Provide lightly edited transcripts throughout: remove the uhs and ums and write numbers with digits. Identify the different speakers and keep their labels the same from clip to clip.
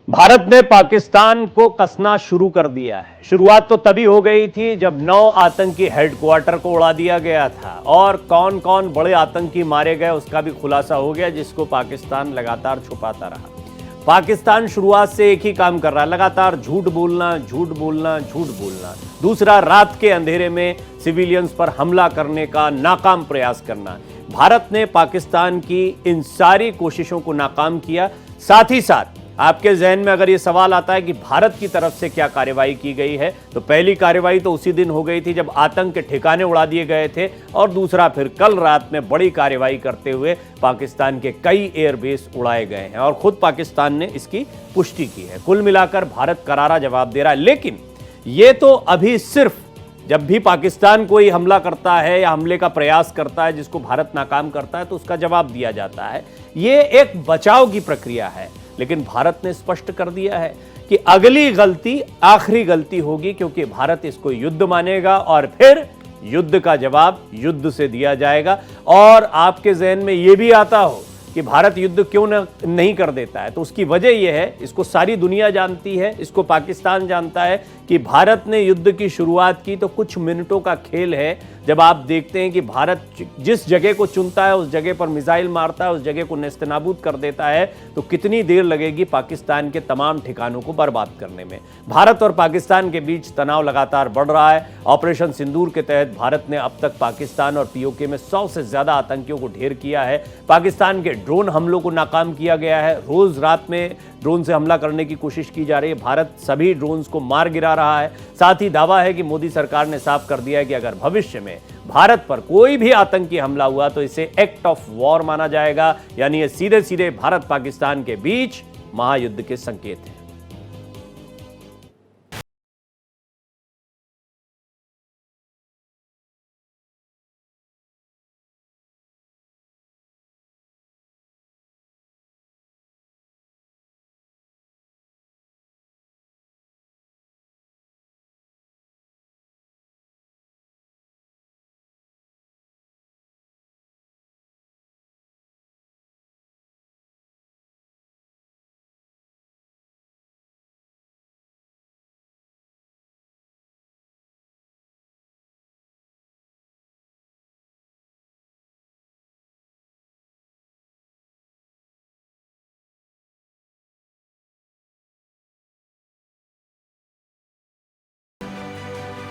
Speaker 1: भारत ने पाकिस्तान को कसना शुरू कर दिया है। शुरुआत तो तभी हो गई थी जब 9 आतंकी हेडक्वार्टर को उड़ा दिया गया था और कौन कौन बड़े आतंकी मारे गए उसका भी खुलासा हो गया, जिसको पाकिस्तान लगातार छुपाता रहा। पाकिस्तान शुरुआत से एक ही काम कर रहा है, लगातार झूठ बोलना, झूठ बोलना, झूठ बोलना। दूसरा, रात के अंधेरे में सिविलियंस पर हमला करने का नाकाम प्रयास करना। भारत ने पाकिस्तान की इन सारी कोशिशों को नाकाम किया। साथ ही साथ आपके जहन में अगर यह सवाल आता है कि भारत की तरफ से क्या कार्रवाई की गई है, तो पहली कार्रवाई तो उसी दिन हो गई थी जब आतंक के ठिकाने उड़ा दिए गए थे, और दूसरा फिर कल रात में बड़ी कार्रवाई करते हुए पाकिस्तान के कई एयरबेस उड़ाए गए हैं और खुद पाकिस्तान ने इसकी पुष्टि की है। कुल मिलाकर भारत करारा जवाब दे रहा है, लेकिन यह तो अभी सिर्फ जब भी पाकिस्तान कोई हमला करता है या हमले का प्रयास करता है जिसको भारत नाकाम करता है तो उसका जवाब दिया जाता है। यह एक बचाव की प्रक्रिया है, लेकिन भारत ने स्पष्ट कर दिया है कि अगली गलती आखिरी गलती होगी, क्योंकि भारत इसको युद्ध मानेगा और फिर युद्ध का जवाब युद्ध से दिया जाएगा। और आपके जहन में यह भी आता हो कि भारत युद्ध क्यों नहीं कर देता है, तो उसकी वजह यह है, इसको सारी दुनिया जानती है, इसको पाकिस्तान जानता है कि भारत ने युद्ध की शुरुआत की तो कुछ मिनटों का खेल है। जब आप देखते हैं कि भारत जिस जगह को चुनता है उस जगह पर मिसाइल मारता है, उस जगह को नेस्तनाबूद कर देता है, तो कितनी देर लगेगी पाकिस्तान के तमाम ठिकानों को बर्बाद करने में। भारत और पाकिस्तान के बीच तनाव लगातार बढ़ रहा है। ऑपरेशन सिंदूर के तहत भारत ने अब तक पाकिस्तान और पीओके में 100 से ज्यादा आतंकियों को ढेर किया है। पाकिस्तान के ड्रोन हमलों को नाकाम किया गया है। रोज रात में ड्रोन से हमला करने की कोशिश की जा रही है। भारत सभी ड्रोन्स को मार गिरा रहा है। साथ ही दावा है कि मोदी सरकार ने साफ कर दिया है कि अगर भविष्य में भारत पर कोई भी आतंकी हमला हुआ तो इसे एक्ट ऑफ वॉर माना जाएगा, यानी ये सीधे सीधे भारत पाकिस्तान के बीच महायुद्ध के संकेत हैं।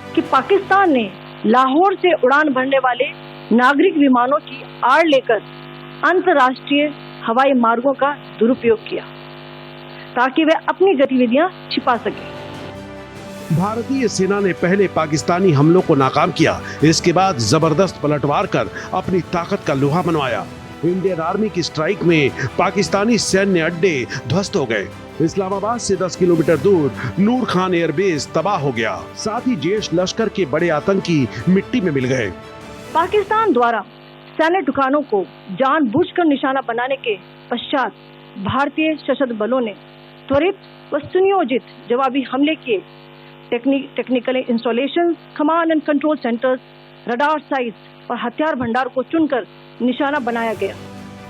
Speaker 2: कि पाकिस्तान ने लाहौर से उड़ान भरने वाले नागरिक विमानों की आड़ लेकर अंतर्राष्ट्रीय हवाई मार्गों का दुरुपयोग किया ताकि वे अपनी गतिविधियां छिपा सके।
Speaker 3: भारतीय सेना ने पहले पाकिस्तानी हमलों को नाकाम किया, इसके बाद जबरदस्त पलटवार कर अपनी ताकत का लोहा मनवाया। इंडियन आर्मी की स्ट्राइक में पाकिस्तानी सैन्य अड्डे ध्वस्त हो गए। इस्लामाबाद से 10 किलोमीटर दूर नूर खान एयरबेस तबाह हो गया। साथ ही जैश लश्कर के बड़े आतंकी मिट्टी में मिल गए।
Speaker 2: पाकिस्तान द्वारा सैन्य ठिकानों को जानबूझकर निशाना बनाने के पश्चात भारतीय सशस्त्र बलों ने त्वरित व सुनियोजित जवाबी हमले किए। Technical installations, command and control centres, radar sites और हथियार भंडार को चुनकर निशाना बनाया गया।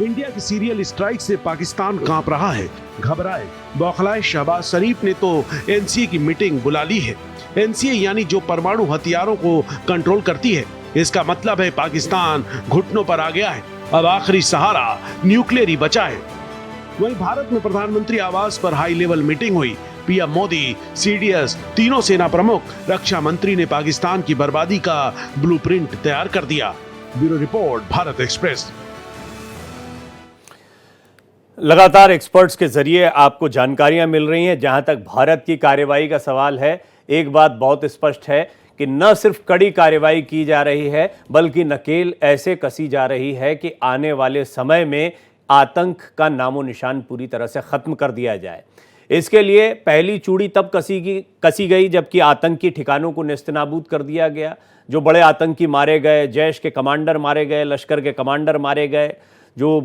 Speaker 3: इंडिया की सीरियल स्ट्राइक से पाकिस्तान कांप रहा है। घबराए बौखलाए शहबाज शरीफ ने तो एनसीए की मीटिंग बुला ली है। एनसीए यानी जो परमाणु हथियारों को कंट्रोल करती है। इसका मतलब है पाकिस्तान घुटनों पर आ गया है। अब आखिरी सहारा न्यूक्लियर ही बचा है। वहीं भारत में प्रधानमंत्री आवास पर हाई लेवल मीटिंग हुई। पीएम मोदी, सीडीएस, तीनों सेना प्रमुख, रक्षा मंत्री ने पाकिस्तान की बर्बादी का ब्लूप्रिंट तैयार कर दिया। Bureau report, Bharat express.
Speaker 1: लगातार एक्सपर्ट्स के जरिए आपको जानकारियां मिल रही हैं। जहां तक भारत की कार्रवाई का सवाल है, एक बात बहुत स्पष्ट है कि न सिर्फ कड़ी कार्रवाई की जा रही है, बल्कि नकेल ऐसे कसी जा रही है कि आने वाले समय में आतंक का नामो निशान पूरी तरह से खत्म कर दिया जाए। इसके लिए पहली चूड़ी तब कसी गई जबकि आतंकी ठिकानों को नेस्तनाबूद कर दिया गया। जो बड़े आतंकी मारे गए, जैश के कमांडर मारे गए, लश्कर के कमांडर मारे गए, जो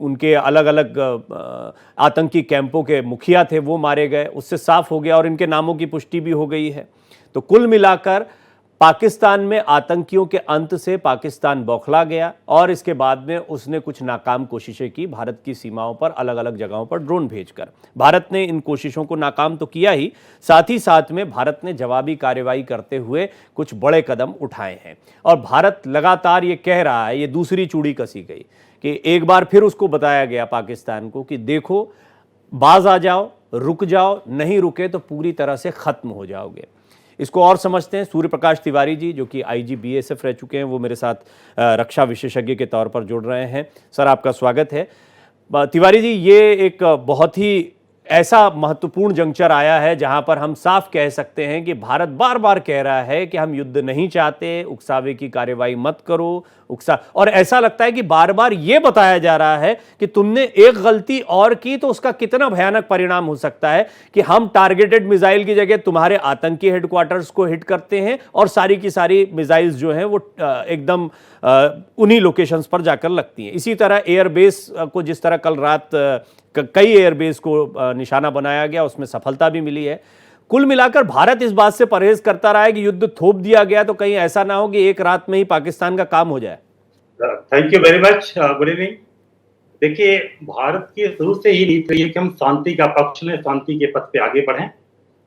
Speaker 1: उनके अलग अलग आतंकी कैंपों के मुखिया थे वो मारे गए। उससे साफ हो गया और इनके नामों की पुष्टि भी हो गई है। तो कुल मिलाकर पाकिस्तान में आतंकियों के अंत से पाकिस्तान बौखला गया और इसके बाद में उसने कुछ नाकाम कोशिशें की भारत की सीमाओं पर, अलग अलग जगहों पर ड्रोन भेजकर। भारत ने इन कोशिशों को नाकाम तो किया ही साथ में भारत ने जवाबी कार्रवाई करते हुए कुछ बड़े कदम उठाए हैं। और भारत लगातार ये कह रहा है, ये दूसरी चूड़ी कसी गई कि एक बार फिर उसको बताया गया पाकिस्तान को कि देखो, बाज आ जाओ, रुक जाओ, नहीं रुके तो पूरी तरह से खत्म हो जाओगे। इसको और समझते हैं सूर्य प्रकाश तिवारी जी, जो कि आईजी बीएसएफ रह चुके हैं, वो मेरे साथ रक्षा विशेषज्ञ के तौर पर जुड़ रहे हैं। सर, आपका स्वागत है। तिवारी जी, ये एक बहुत ही ऐसा महत्वपूर्ण जंक्चर आया है जहां पर हम साफ कह सकते हैं कि भारत बार बार कह रहा है कि हम युद्ध नहीं चाहते, उकसावे की कार्रवाई मत करो, और ऐसा लगता है कि बार बार यह बताया जा रहा है कि तुमने एक गलती और की तो उसका कितना भयानक परिणाम हो सकता है कि हम टारगेटेड मिसाइल की जगह तुम्हारे आतंकी हेडक्वार्टर्स को हिट करते हैं और सारी की सारी मिसाइल्स जो हैं वो एकदम उन्हीं लोकेशंस पर जाकर लगती हैं। इसी तरह एयरबेस को, जिस तरह कल रात कई एयरबेस को निशाना बनाया गया, उसमें सफलता भी मिली है। कुल मिलाकर भारत इस बात से परहेज करता रहा है कि युद्ध थोप दिया गया तो कहीं ऐसा ना हो कि एक रात में ही पाकिस्तान का काम हो जाए।
Speaker 4: Thank you very much, good evening. देखिए, भारत की शुरू से ही नीति रही है कि हम शांति का पक्ष में, शांति के पथ पे आगे बढ़ें,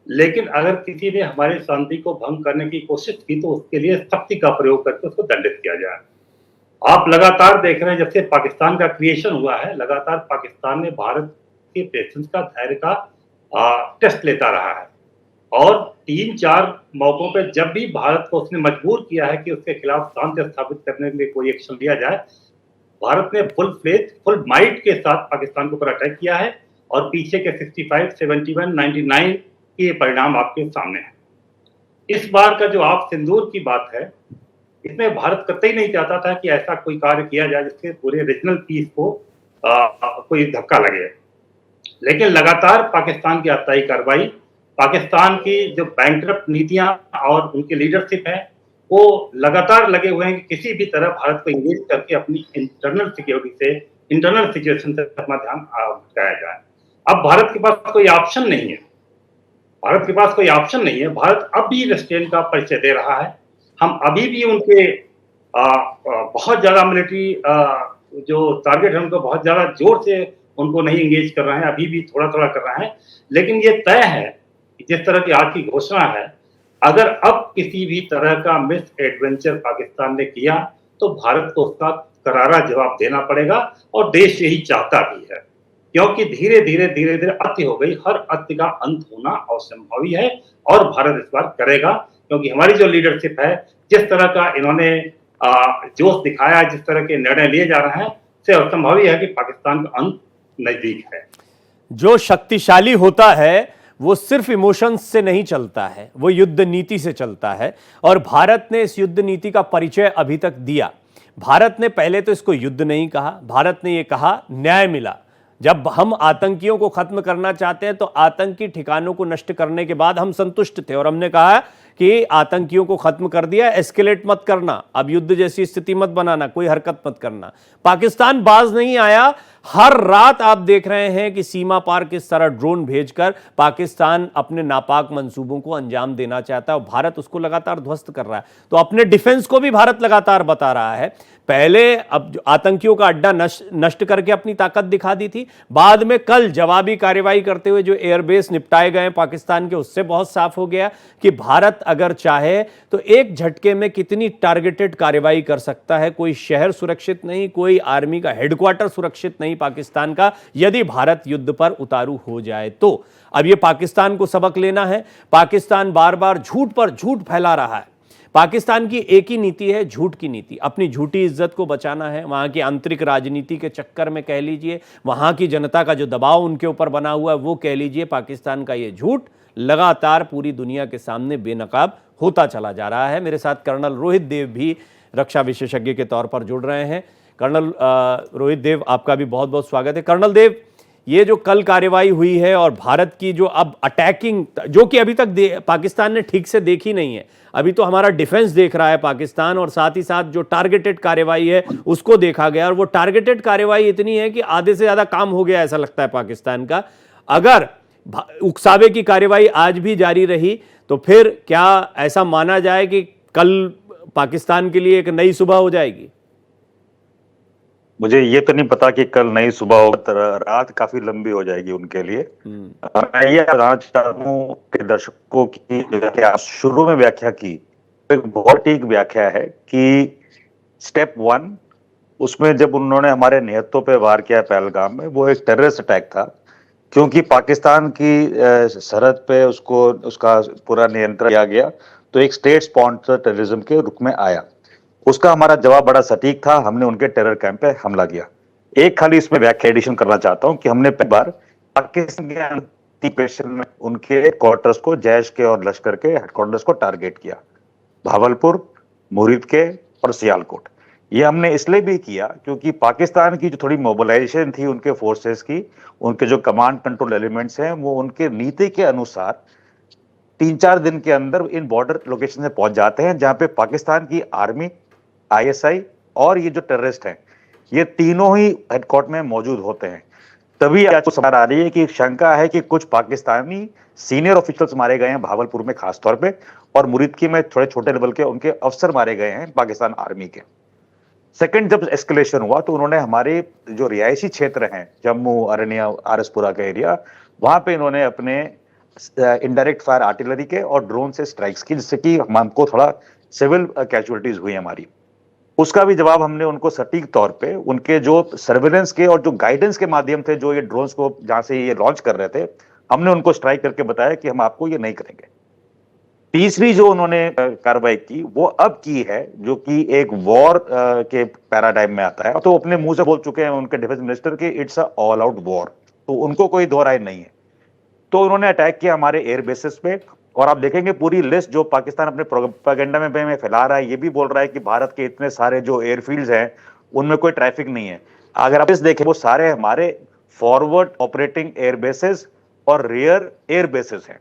Speaker 4: लेकिन अगर किसी ने हमारी शांति को भंग करने की कोशिश की तो उसके लिए शक्ति का प्रयोग करके उसको दंडित किया जाए। आप लगातार देख रहे हैं, जब से पाकिस्तान का क्रिएशन हुआ है, लगातार पाकिस्तान ने भारत के पेशेंस का, धैर्य का टेस्ट लेता रहा है और 3-4 मौकों पे जब भी भारत को उसने मजबूर किया है कि उसके खिलाफ शांति स्थापित करने के लिए कोई एक्शन लिया जाए, भारत ने फुल फ्लेज, फुल माइट के साथ पाकिस्तान के ऊपर अटैक किया है और पीछे के 65, 71, 99 के परिणाम आपके सामने हैं। इस बार का जो आप सिंदूर की बात है, इसमें भारत कतई नहीं चाहता था कि ऐसा कोई कार्य किया जाए जिससे पूरे रीजनल पीस को कोई धक्का लगे, लेकिन लगातार पाकिस्तान की आतताई कार्रवाई, पाकिस्तान की जो बैंकरप्ट नीतियां और उनकी लीडरशिप है, वो लगातार लगे हुए हैं कि किसी भी तरह भारत को इंगेज करके अपनी इंटरनल सिक्योरिटी से, इंटरनल सिचुएशन से अपना ध्यान हटाया जाए। अब भारत के पास कोई ऑप्शन नहीं है, भारत के पास कोई ऑप्शन नहीं है। भारत अब भी रेस्ट्रेंट का परिचय दे रहा है। हम अभी भी उनके बहुत ज्यादा मिलिट्री जो टारगेट है उनको बहुत ज्यादा जोर से उनको नहीं इंगेज कर रहे हैं, अभी भी थोड़ा थोड़ा कर रहे हैं, लेकिन ये तय है कि जिस तरह की आज की घोषणा है, अगर अब किसी भी तरह का मिस एडवेंचर पाकिस्तान ने किया तो भारत को उसका करारा जवाब देना पड़ेगा और देश यही चाहता भी है, क्योंकि धीरे धीरे अति हो गई। हर अति का अंत होना असंभवी है और भारत इस बार करेगा, क्योंकि हमारी जो लीडरशिप है, जिस तरह का इन्होंने जोश दिखाया, जिस तरह के निर्णय लिए जा रहे हैं, से असंभवी है कि पाकिस्तान का अंत नजदीक है।
Speaker 1: जो शक्तिशाली होता है वो सिर्फ इमोशंस से नहीं चलता है, वो युद्ध नीति से चलता है और भारत ने इस युद्ध नीति का परिचय अभी तक दिया। भारत ने पहले तो इसको युद्ध नहीं कहा, भारत ने ये कहा न्याय मिला। जब हम आतंकियों को खत्म करना चाहते हैं तो आतंकी ठिकानों को नष्ट करने के बाद हम संतुष्ट थे और हमने कहा कि आतंकियों को खत्म कर दिया, एस्केलेट मत करना, अब युद्ध जैसी स्थिति मत बनाना, कोई हरकत मत करना। पाकिस्तान बाज नहीं आया। हर रात आप देख रहे हैं कि सीमा पार किस तरह ड्रोन भेजकर पाकिस्तान अपने नापाक मंसूबों को अंजाम देना चाहता है और भारत उसको लगातार ध्वस्त कर रहा है। तो अपने डिफेंस को भी भारत लगातार बता रहा है। पहले अब आतंकियों का अड्डा नष्ट करके अपनी ताकत दिखा दी थी, बाद में कल जवाबी कार्रवाई करते हुए जो एयरबेस निपटाए गए पाकिस्तान के, उससे बहुत साफ हो गया कि भारत अगर चाहे तो एक झटके में कितनी टारगेटेड कार्रवाई कर सकता है। कोई शहर सुरक्षित नहीं, कोई आर्मी का हेडक्वार्टर सुरक्षित नहीं पाकिस्तान का, यदि भारत युद्ध पर उतारू हो जाए तो। अब यह पाकिस्तान को सबक लेना है। पाकिस्तान बार बार झूठ पर झूठ फैला रहा है। पाकिस्तान की एक ही नीति है, झूठ की नीति। अपनी झूठी इज्जत को बचाना है। वहां की आंतरिक राजनीति के चक्कर में कह लीजिए, वहां की जनता का जो दबाव उनके ऊपर बना हुआ है वो कह लीजिए, पाकिस्तान का ये झूठ लगातार पूरी दुनिया के सामने बेनकाब होता चला जा रहा है। मेरे साथ कर्नल रोहित देव भी रक्षा विशेषज्ञ के तौर पर जुड़ रहे हैं। कर्नल रोहित देव, आपका भी बहुत बहुत स्वागत है। कर्नल देव, ये जो कल कार्रवाई हुई है और भारत की जो अब अटैकिंग, जो कि अभी तक पाकिस्तान ने ठीक से देखी नहीं है, अभी तो हमारा डिफेंस देख रहा है पाकिस्तान, और साथ ही साथ जो टारगेटेड कार्रवाई है उसको देखा गया, और वो टारगेटेड कार्रवाई इतनी है कि आधे से ज्यादा काम हो गया ऐसा लगता है पाकिस्तान का। अगर उकसावे की कार्रवाई आज भी जारी रही तो फिर क्या ऐसा माना जाए कि कल पाकिस्तान के लिए एक नई सुबह हो जाएगी?
Speaker 5: मुझे ये तो नहीं पता कि कल नई सुबह हो, रात काफी लंबी हो जाएगी उनके लिए। मैं ये बताना चाहता हूँ कि दर्शकों की कि आप शुरू में व्याख्या की, एक बहुत ठीक व्याख्या है कि स्टेप 1 उसमें जब उन्होंने हमारे निहत्तों पे वार किया पहलगाम में, वो एक टेररिस्ट अटैक था, क्योंकि पाकिस्तान की सरहद पे उसका पूरा नियंत्रण किया गया, तो एक स्टेट स्पॉन्सर्ड टेररिज्म के रूप में आया। उसका हमारा जवाब बड़ा सटीक था, हमने उनके टेरर कैंप पे हमला किया। एक खाली इसमें व्याख्या एडिशन करना चाहता हूं कि हमने पहली बार पाकिस्तान के एंटीपेशन में उनके क्वार्टर्स को, जैश के और लश्कर के हेडक्वार्टर्स को टारगेट किया, भावलपुर, मुरीद के और सियालकोट। ये हमने इसलिए भी किया क्योंकि पाकिस्तान की जो थोड़ी मोबिलाइजेशन थी उनके फोर्सेस की, उनके जो कमांड कंट्रोल एलिमेंट्स हैं, वो उनके नीति के अनुसार 3-4 दिन के अंदर इन बॉर्डर लोकेशन में पहुंच जाते हैं, जहां पे पाकिस्तान की आर्मी, आईएसआई और ये जो टेररिस्ट हैं, ये तीनों ही हेडक्वार्टर में मौजूद होते हैं। तभी आज समाचार आ रही है कि शंका है कि कुछ पाकिस्तानी सीनियर ऑफिशियल्स मारे गए हैं भावलपुर में खासतौर पे, और मुरीदकी में थोड़े छोटे लेवल के उनके अफसर मारे गए हैं पाकिस्तान आर्मी के। सेकंड, जब एस्केलेशन हुआ तो उन्होंने हमारे जो रिहायशी क्षेत्र हैं, जम्मू, अरनिया, आरएसपुरा का एरिया, वहां पे इन्होंने अपने इनडायरेक्ट फायर आर्टिलरी के और ड्रोन से स्ट्राइक्स की, जिससे कि हमको थोड़ा सिविल कैजुअलिटीज हुई हमारी। उसका भी जवाब हमने उनको सटीक तौर पे उनके जो सर्वेलेंस के और जो गाइडेंस के माध्यम थे, जो ये ड्रोन्स को जहां से ये लॉन्च कर रहे थे, हमने उनको स्ट्राइक करके बताया कि हम आपको ये नहीं करेंगे। तीसरी जो उन्होंने कार्रवाई की वो अब की है, जो कि एक वॉर के पैराडाइम में आता है, तो अपने मुंह से बोल चुके हैं उनके डिफेंस मिनिस्टर कि it's a all out war, तो उनको कोई दो राय नहीं है। तो उन्होंने अटैक किया हमारे एयर बेसिस पे, और आप देखेंगे पूरी लिस्ट जो पाकिस्तान अपने प्रोपेगेंडा में फैला रहा है, ये भी बोल रहा है कि भारत के इतने सारे जो एयरफील्ड्स हैं उनमें कोई ट्रैफिक नहीं है। अगर आप इस देखें, वो सारे हमारे फॉरवर्ड ऑपरेटिंग एयर बेसिस और रियर एयर बेसिस हैं।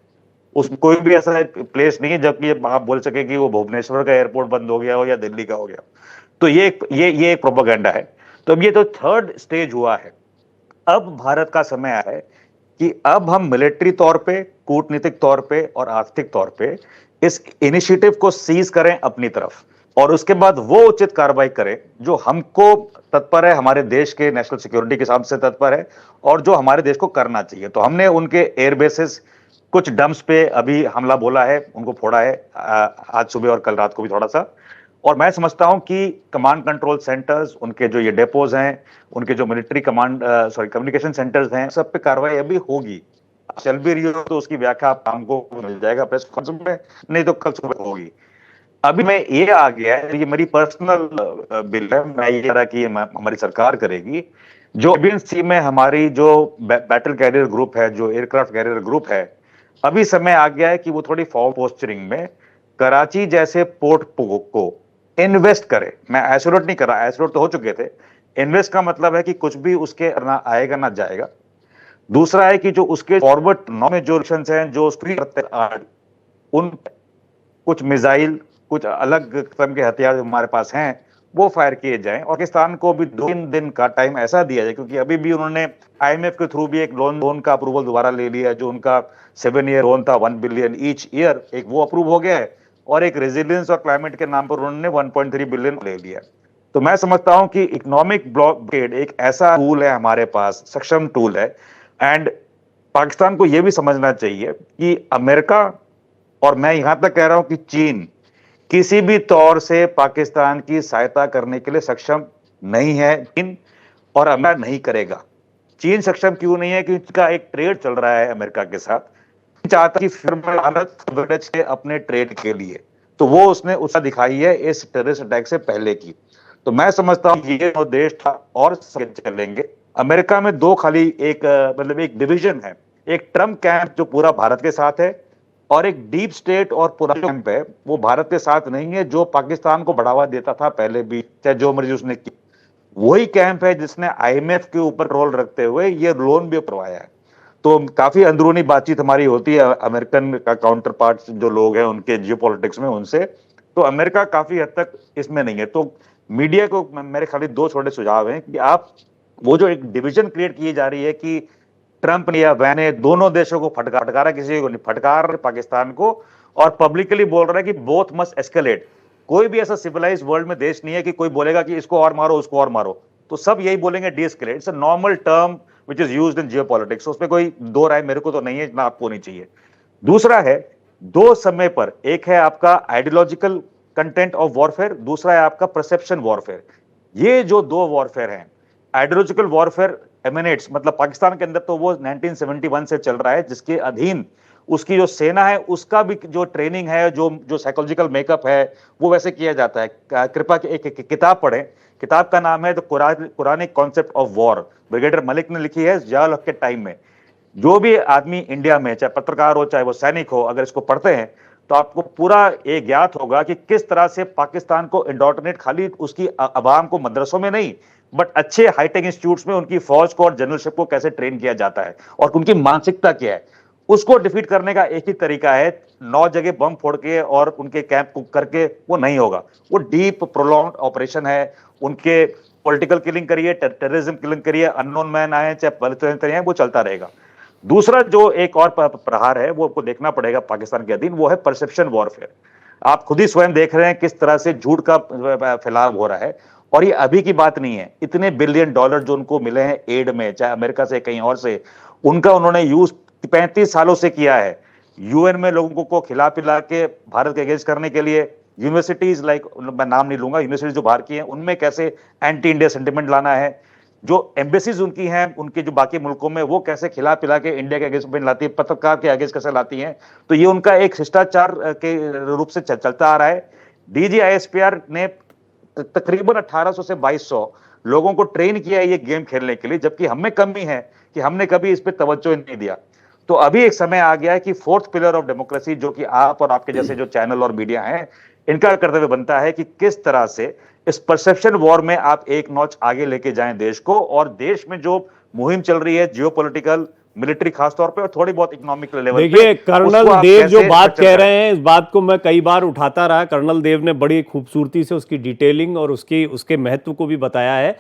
Speaker 5: उस कोई भी ऐसा प्लेस नहीं है जबकि आप बोल सके कि वो भुवनेश्वर का एयरपोर्ट बंद हो गया हो या दिल्ली का हो गया। तो ये एक प्रोपेगेंडा है। तो अब ये तो थर्ड स्टेज हुआ है। अब भारत का समय आया है कि अब हम मिलिट्री तौर पे, कूटनीतिक तौर पे और आर्थिक तौर पे इस इनिशिएटिव को सीज करें अपनी तरफ, और उसके बाद वो उचित कार्रवाई करें जो हमको तत्पर है, हमारे देश के नेशनल सिक्योरिटी के हिसाब से तत्पर है, और जो हमारे देश को करना चाहिए। तो हमने उनके एयर बेसिस, कुछ डम्प्स पे अभी हमला बोला है, उनको फोड़ा है आज सुबह और कल रात को भी थोड़ा सा। और मैं समझता हूं कि कमांड कंट्रोल सेंटर्स, उनके जो ये डेपोज हैं, उनके जो मिलिट्री कम्युनिकेशन सेंटर्स हैं, सब पे कार्रवाई अभी होगी। चल भी रही हो तो उसकी व्याख्या आपको मिल जाएगा प्रेस कॉन्फ्रेंस में, नहीं तो कल सुबह होगी। अभी मैं ये आ गया है, ये मेरी पर्सनल बिल है, मैं ये कह रहा कि हमारी सरकार करेगी। जो अरेबियन सी में हमारी जो बैटल कैरियर ग्रुप है, जो एयरक्राफ्ट कैरियर ग्रुप है, अभी समय आ गया है कि वो थोड़ी फॉरवर्ड पोस्चरिंग में कराची जैसे पोर्ट को इन्वेस्ट करे। मैं आइसोलेट नहीं कर रहा, आइसोलेट तो हो चुके थे। इन्वेस्ट का मतलब है कि कुछ भी उसके ना आएगा ना जाएगा। दूसरा है कि जो उसके फॉरवर्ड में जो मिशंस हैं, जो उन कुछ मिसाइल, कुछ अलग किस्म के हथियार हमारे पास हैं, वो फायर किए जाएं। और पाकिस्तान को भी 2 दिन का टाइम ऐसा दिया जाए, क्योंकि अभी भी उन्होंने आईएमएफ के थ्रू भी एक लोन का अप्रूवल दोबारा ले लिया है। जो उनका 7 ईयर लोन था 1 बिलियन ईच ईयर, एक वो अप्रूव हो गया है, और एक रेजिलियंस और क्लाइमेट के नाम पर उन्होंने 1.3 बिलियन ले लिया। तो मैं समझता हूं कि इकोनॉमिक ब्लॉकेड एक ऐसा टूल है हमारे पास, सक्षम टूल है। एंड पाकिस्तान को यह भी समझना चाहिए कि अमेरिका, और मैं यहां तक कह रहा हूं कि चीन, किसी भी तौर से पाकिस्तान की सहायता करने के लिए सक्षम नहीं है, चीन, और अमेरिका नहीं करेगा। चीन सक्षम क्यों नहीं है? क्योंकि उसका एक ट्रेड चल रहा है अमेरिका के साथ, चाहता कि फिर भारत अपने ट्रेड के लिए, तो वो उसने उत्साह दिखाई है इस टेररिस्ट अटैक से पहले की। तो मैं समझता हूं ये जो देश था और चलेंगे। अमेरिका में दो खाली एक डिवीजन है, एक ट्रम्प कैंप जो पूरा भारत के साथ है, और एक डीप स्टेट और पूरा कैंप है वो भारत के साथ नहीं है, जो पाकिस्तान को बढ़ावा देता था पहले भी, चाहे जो मर्जी उसने की। वही कैंप है जिसने आईएमएफ के ऊपर रोल रखते हुए ये लोन भी करवाया है। तो काफी अंदरूनी बातचीत हमारी होती है अमेरिकन का काउंटर पार्ट जो लोग हैं उनके जियोपॉलिटिक्स में, उनसे। तो अमेरिका काफी हद तक इसमें नहीं है। तो मीडिया को मेरे खाली 2 छोटे सुझाव हैं कि आप वो जो एक डिवीजन क्रिएट की जा रही है कि ट्रंप ने या वैन ने दोनों देशों को फटकारा, किसी को नहीं फटकार, पाकिस्तान को, और पब्लिकली बोल रहा है कि बोथ मस्ट एस्केलेट, कोई भी ऐसा सिविलाइज वर्ल्ड में देश नहीं है कि कोई बोलेगा कि इसको और मारो उसको और मारो, तो सब यही बोलेंगे de-escalate. It's a normal term which is used in geopolitics, उसमें कोई दो राय मेरे को तो नहीं है, ना आपको नहीं चाहिए। दूसरा है, दो समय पर, एक है आपका आइडियोलॉजिकल कंटेंट ऑफ वॉरफेयर, दूसरा है आपका परसेप्शन वॉरफेयर। ये जो दो वॉरफेयर हैं, आइडियोलॉजिकल वॉरफेयर एमिनेट्स, मतलब पाकिस्तान के अंदर तो वो 1971 से चल रहा है, जिसके अधीन उसकी जो सेना है उसका भी जो ट्रेनिंग है, जो साइकोलॉजिकल मेकअप है, वो वैसे किया जाता है। कृपा की एक किताब पढ़ें, किताब का नाम है the Quranic concept of war, brigadier Malik ने लिखी है जिया के टाइम में। जो भी आदमी इंडिया में, चाहे पत्रकार हो चाहे वो सैनिक हो, अगर इसको पढ़ते हैं तो आपको पूरा ये ज्ञात होगा कि किस तरह से पाकिस्तान को इंडोक्ट्रिनेट, खाली उसकी अवाम को मदरसों में नहीं, बट अच्छे हाईटेक इंस्टीट्यूट्स में उनकी फौज को और जनरलशिप को कैसे ट्रेन किया जाता है और उनकी मानसिकता क्या है। उसको डिफीट करने का एक ही तरीका है, 9 जगह बम फोड़ के और उनके कैंप को करके वो नहीं होगा। वो डीप प्रोलॉन्ग ऑपरेशन है, उनके पॉलिटिकल किलिंग करिए, टेररिज्म किलिंग करिए, अननोन मैन आए चाहे पैलेस्टाइन, वो चलता रहेगा। दूसरा जो एक और प्रहार है वो आपको देखना पड़ेगा पाकिस्तान के अधीन, वो है परसेप्शन वॉरफेयर। आप खुद ही स्वयं देख रहे हैं किस तरह से झूठ का फैलाव हो रहा है, और ये अभी की बात नहीं है। इतने बिलियन डॉलर जो उनको मिले हैं एड में, चाहे अमेरिका से कहीं और से, उनका उन्होंने यूज 35 सालों से किया है। यूएन में लोगों को खिला पिला के भारत के अगेंस्ट करने के लिए, यूनिवर्सिटीज लाइक, मैं नाम नहीं लूंगा, यूनिवर्सिटीज जो बाहर की हैं उनमें कैसे एंटी इंडिया सेंटिमेंट लाना है, जो एम्बेसीज उनकी हैं उनके जो बाकी मुल्कों में, वो कैसे खिला पिला के इंडिया के अगेंस्ट लाती है, पत्रकार के अगेंस्ट कैसे लाती हैं। तो ये उनका एक शिष्टाचार के रूप से चलता आ रहा है। डीजीआईएसपीआर ने तकरीबन 1800 से 2200 लोगों को ट्रेन किया है ये गेम खेलने के लिए, जबकि हमें कमी है कि हमने कभी इस पर तवज्जो नहीं दिया। तो अभी एक समय आ गया है कि फोर्थ पिलर ऑफ डेमोक्रेसी, जो कि आप और आपके जैसे जो चैनल और मीडिया हैं, इनका कर्तव्य बनता है कि किस तरह से इस परसेप्शन वॉर में आप एक नॉच आगे लेके जाएं देश को, और देश में जो मुहिम चल रही है जियोपॉलिटिकल, मिलिट्री खासतौर पे, और थोड़ी बहुत इकोनॉमिक लेवल पे,
Speaker 1: देखिए कर्नल देव जो बात कह रहे हैं, इस बात को मैं कई बार उठाता रहा। कर्नल देव ने बड़ी खूबसूरती से उसकी डिटेलिंग और उसके महत्व को भी बताया है।